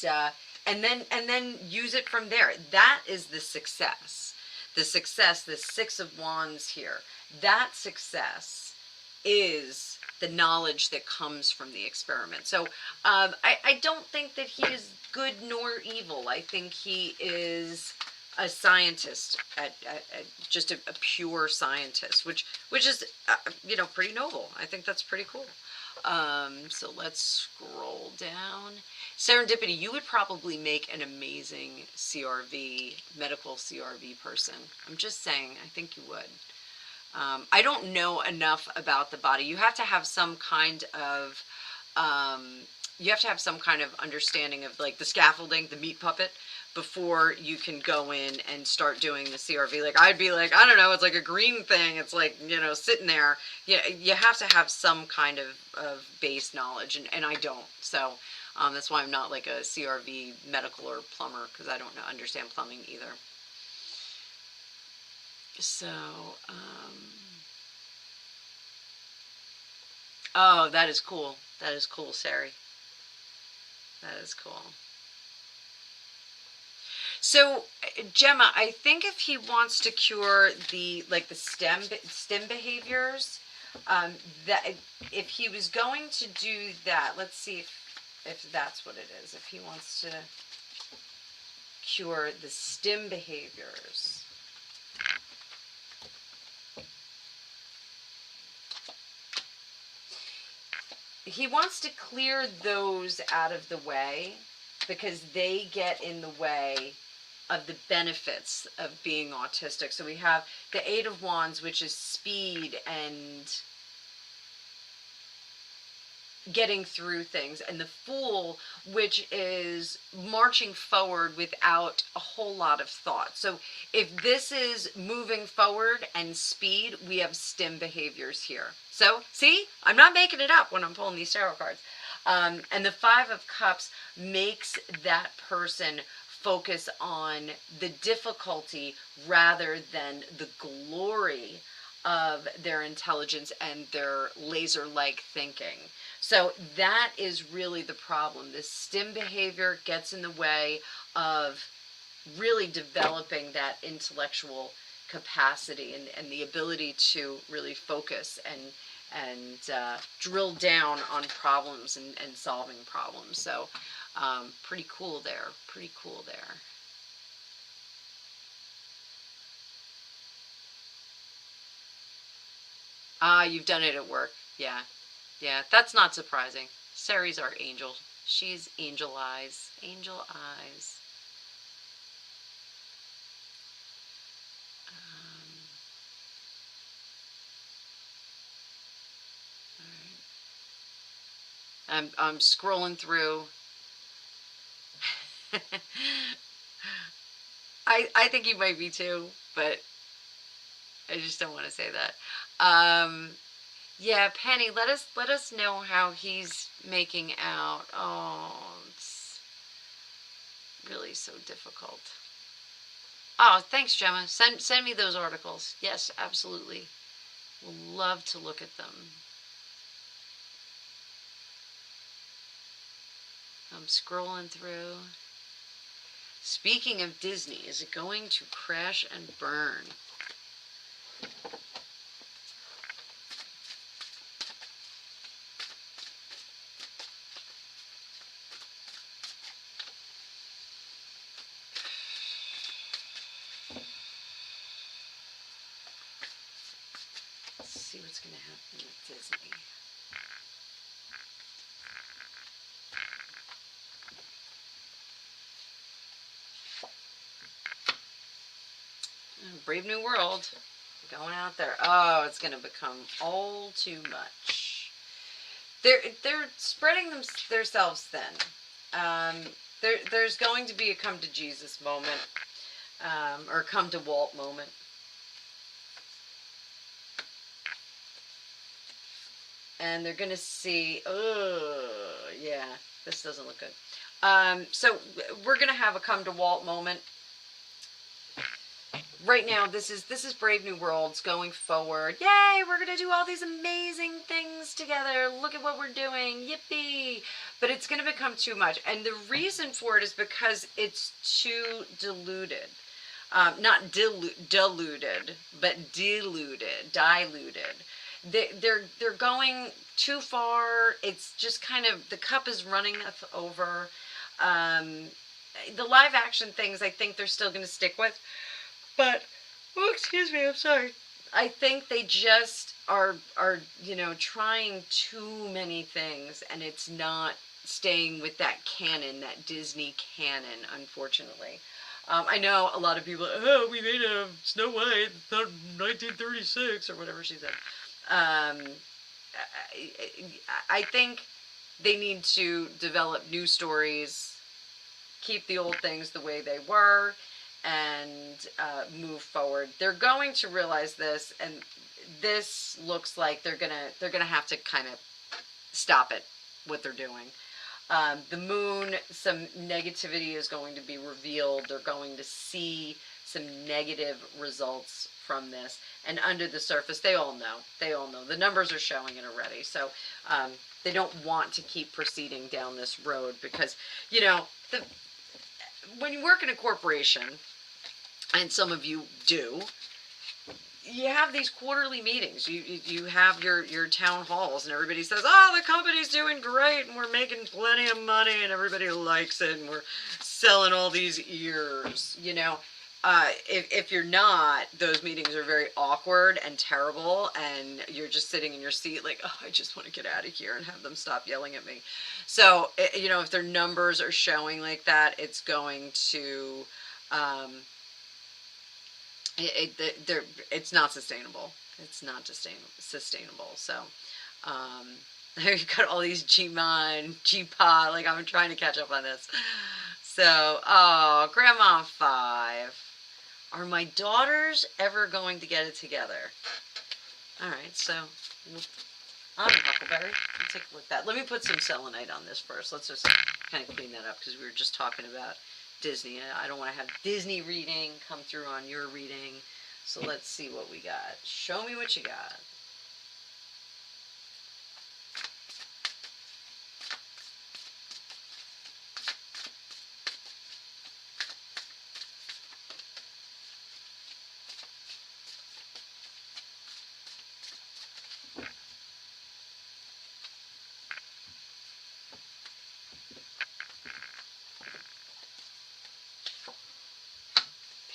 then use it from there. That is the success. The success, the Six of Wands here, that success is the knowledge that comes from the experiment. So I don't think that he is good nor evil. I think he is a scientist, just a pure scientist, which is you know, pretty noble. I think that's pretty cool. So let's scroll down. Serendipity, you would probably make an amazing CRV, medical CRV person. I'm just saying, I think you would. I don't know enough about the body. You have to have some kind of, understanding of like the scaffolding, the meat puppet, before you can go in and start doing the CRV. Like I'd be like, I don't know, it's like a green thing. It's like, you know, sitting there. You have to have some kind of base knowledge, and I don't. So that's why I'm not like a CRV medical or plumber, because I don't understand plumbing either. So, oh, that is cool. That is cool, Sari. That is cool. So, Gemma, I think if he wants to cure the stim behaviors, that if he was going to do that, let's see if that's what it is. If he wants to cure the stim behaviors. He wants to clear those out of the way, because they get in the way of the benefits of being autistic. So we have the Eight of Wands, which is speed and getting through things, and the Fool, which is marching forward without a whole lot of thought. So if this is moving forward and speed, we have stim behaviors here. So see, I'm not making it up when I'm pulling these tarot cards. And the Five of Cups makes that person focus on the difficulty rather than the glory of their intelligence and their laser-like thinking. So that is really the problem. This stim behavior gets in the way of really developing that intellectual capacity and the ability to really focus and drill down on problems and solving problems. So pretty cool there. Pretty cool there. You've done it at work. Yeah. Yeah, that's not surprising. Sari's our angel. She's angel eyes. Angel eyes. All right. I'm scrolling through. I think you might be too, but I just don't want to say that. Yeah, Penny, let us know how he's making out. Oh, it's really so difficult. Oh, thanks, Gemma. Send me those articles. Yes, absolutely. We'll love to look at them. I'm scrolling through. Speaking of Disney, is it going to crash and burn? Let's see what's going to happen with Disney. Brave New World. Going out there. Oh, it's going to become all too much. They're spreading themselves thin. There's going to be a come to Jesus moment, or come to Walt moment. And they're going to see, oh, yeah, this doesn't look good. So we're going to have a come to Walt moment. Right now, this is Brave New Worlds going forward. Yay, we're going to do all these amazing things together. Look at what we're doing. Yippee. But it's going to become too much. And the reason for it is because it's too diluted. Not diluted, but diluted. They're going too far. It's just kind of, the cup is running over. The live action things, I think they're still going to stick with. But, oh, excuse me, I'm sorry. I think they just are, you know, trying too many things, and it's not staying with that canon, that Disney canon, unfortunately. I know a lot of people, oh, we made a Snow White 1936, or whatever she said. I think they need to develop new stories, keep the old things the way they were, and move forward. They're going to realize this, and this looks like they're gonna have to kind of stop it, what they're doing. The moon, some negativity is going to be revealed. They're going to see some negative results from this, and under the surface, they all know. The numbers are showing it already. So they don't want to keep proceeding down this road because, you know, when you work in a corporation, and some of you do, you have these quarterly meetings. You have your town halls, and everybody says, oh, the company's doing great, and we're making plenty of money, and everybody likes it, and we're selling all these ears, you know. If you're not, those meetings are very awkward and terrible, and you're just sitting in your seat like, oh, I just want to get out of here and have them stop yelling at me. So, you know, if their numbers are showing like that, it's going to... it's not sustainable. It's not sustainable. So, you've got all these Gmon, Gpod, like I'm trying to catch up on this. So, oh, Grandma 5. Are my daughters ever going to get it together? All right, so I'm a Huckleberry. Let's take a look at that. Let me put some selenite on this first. Let's just kind of clean that up because we were just talking about Disney. I don't want to have Disney reading come through on your reading. So let's see what we got. Show me what you got.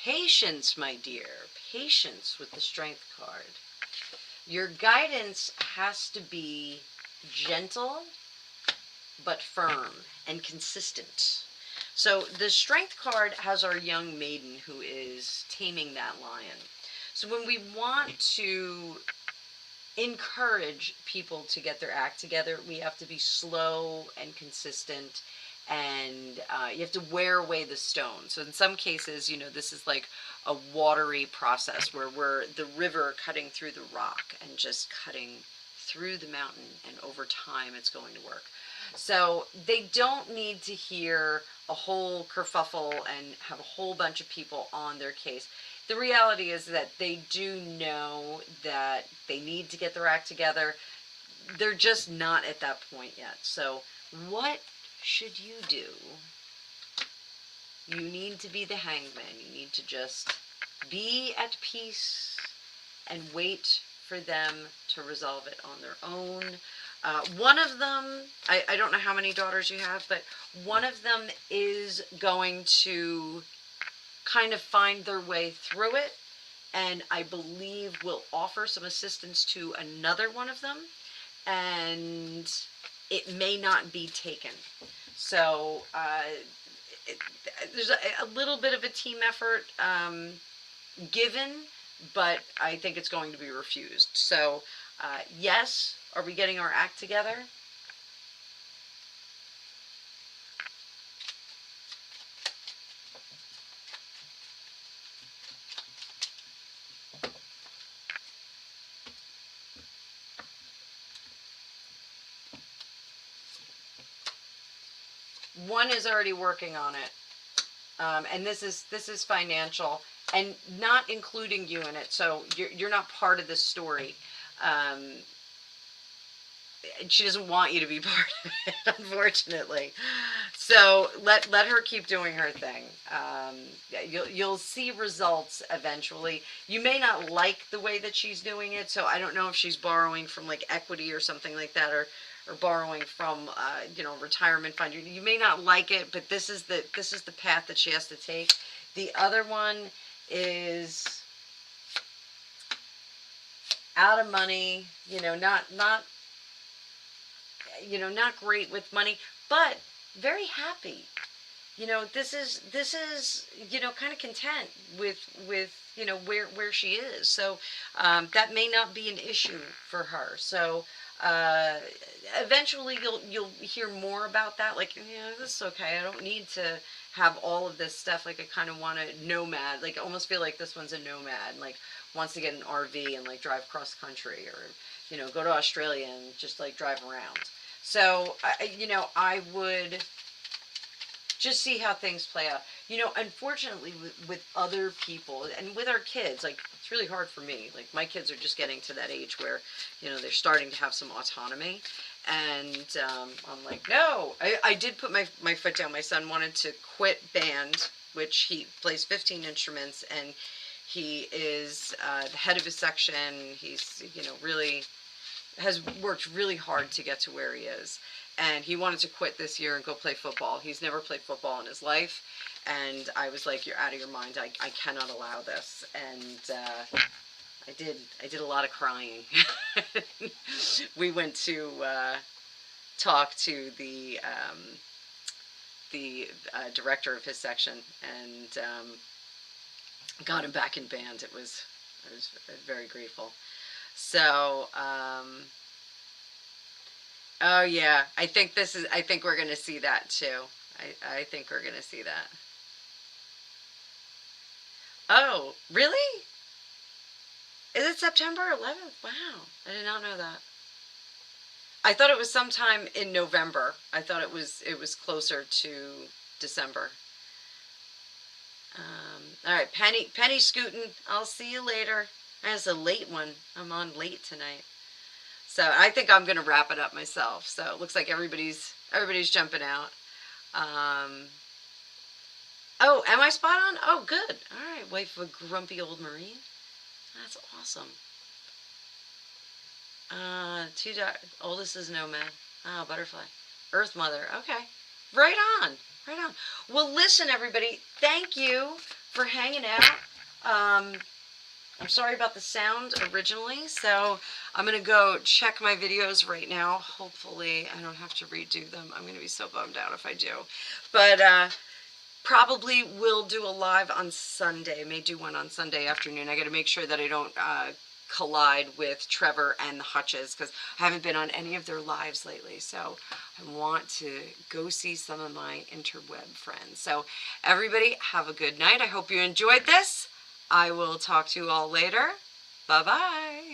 Patience, my dear. Patience with the Strength card. Your guidance has to be gentle, but firm and consistent. So the Strength card has our young maiden who is taming that lion. So when we want to encourage people to get their act together, we have to be slow and consistent, and you have to wear away the stone. So in some cases, you know, this is like a watery process where we're the river cutting through the rock and just cutting through the mountain, and over time it's going to work. So they don't need to hear a whole kerfuffle and have a whole bunch of people on their case. The reality is that they do know that they need to get their act together. They're just not at that point yet. So what should you do? You need to be the hangman. You need to just be at peace and wait for them to resolve it on their own. One of them, I don't know how many daughters you have, but one of them is going to kind of find their way through it, and I believe will offer some assistance to another one of them, and it may not be taken. So there's a little bit of a team effort. given, but I think it's going to be refused. So, yes, are we getting our act together? One is already working on it. And this is financial and not including you in it. So you're not part of this story. Um, she doesn't want you to be part of it, unfortunately. So let her keep doing her thing. You'll see results eventually. You may not like the way that she's doing it, so I don't know if she's borrowing from like equity or something like that, or borrowing from retirement fund. You may not like it, but this is the path that she has to take. The other one is out of money. Not great with money, but very happy. This is kind of content with where she is. So that may not be an issue for her. So eventually you'll hear more about that. Like, this is okay. I don't need to have all of this stuff. Like, I kind of want to nomad. Like, I almost feel like this one's a nomad. Like, wants to get an RV and like drive cross country, or go to Australia and just like drive around. So I would just see how things play out. Unfortunately, with other people and with our kids, like, it's really hard for me. Like, my kids are just getting to that age where, they're starting to have some autonomy. And I'm like, no. I did put my foot down. My son wanted to quit band, which he plays 15 instruments, and he is the head of his section. He's, really has worked really hard to get to where he is. And he wanted to quit this year and go play football. He's never played football in his life. And I was like, you're out of your mind. I cannot allow this. And I did a lot of crying. We went to talk to the director of his section, and got him back in band. I was very grateful. So, oh yeah, I think we're going to see that too. I think we're going to see that. Oh, really? Is it September 11th? Wow, I did not know that. I thought it was sometime in November. I thought it was closer to December. All right, Penny scooting. I'll see you later. That's a late one. I'm on late tonight. So I think I'm going to wrap it up myself. So it looks like everybody's jumping out. Oh, am I spot on? Oh, good. All right, wife of a grumpy old Marine. That's awesome. Oldest is Nomad. Oh, Butterfly. Earth Mother. Okay. Right on. Right on. Well, listen, everybody. Thank you for hanging out. I'm sorry about the sound originally, so I'm going to go check my videos right now. Hopefully I don't have to redo them. I'm going to be so bummed out if I do. But probably will do a live on Sunday. May do one on Sunday afternoon. I got to make sure that I don't collide with Trevor and the Hutches, because I haven't been on any of their lives lately. So I want to go see some of my interweb friends. So everybody, have a good night. I hope you enjoyed this. I will talk to you all later. Bye-bye.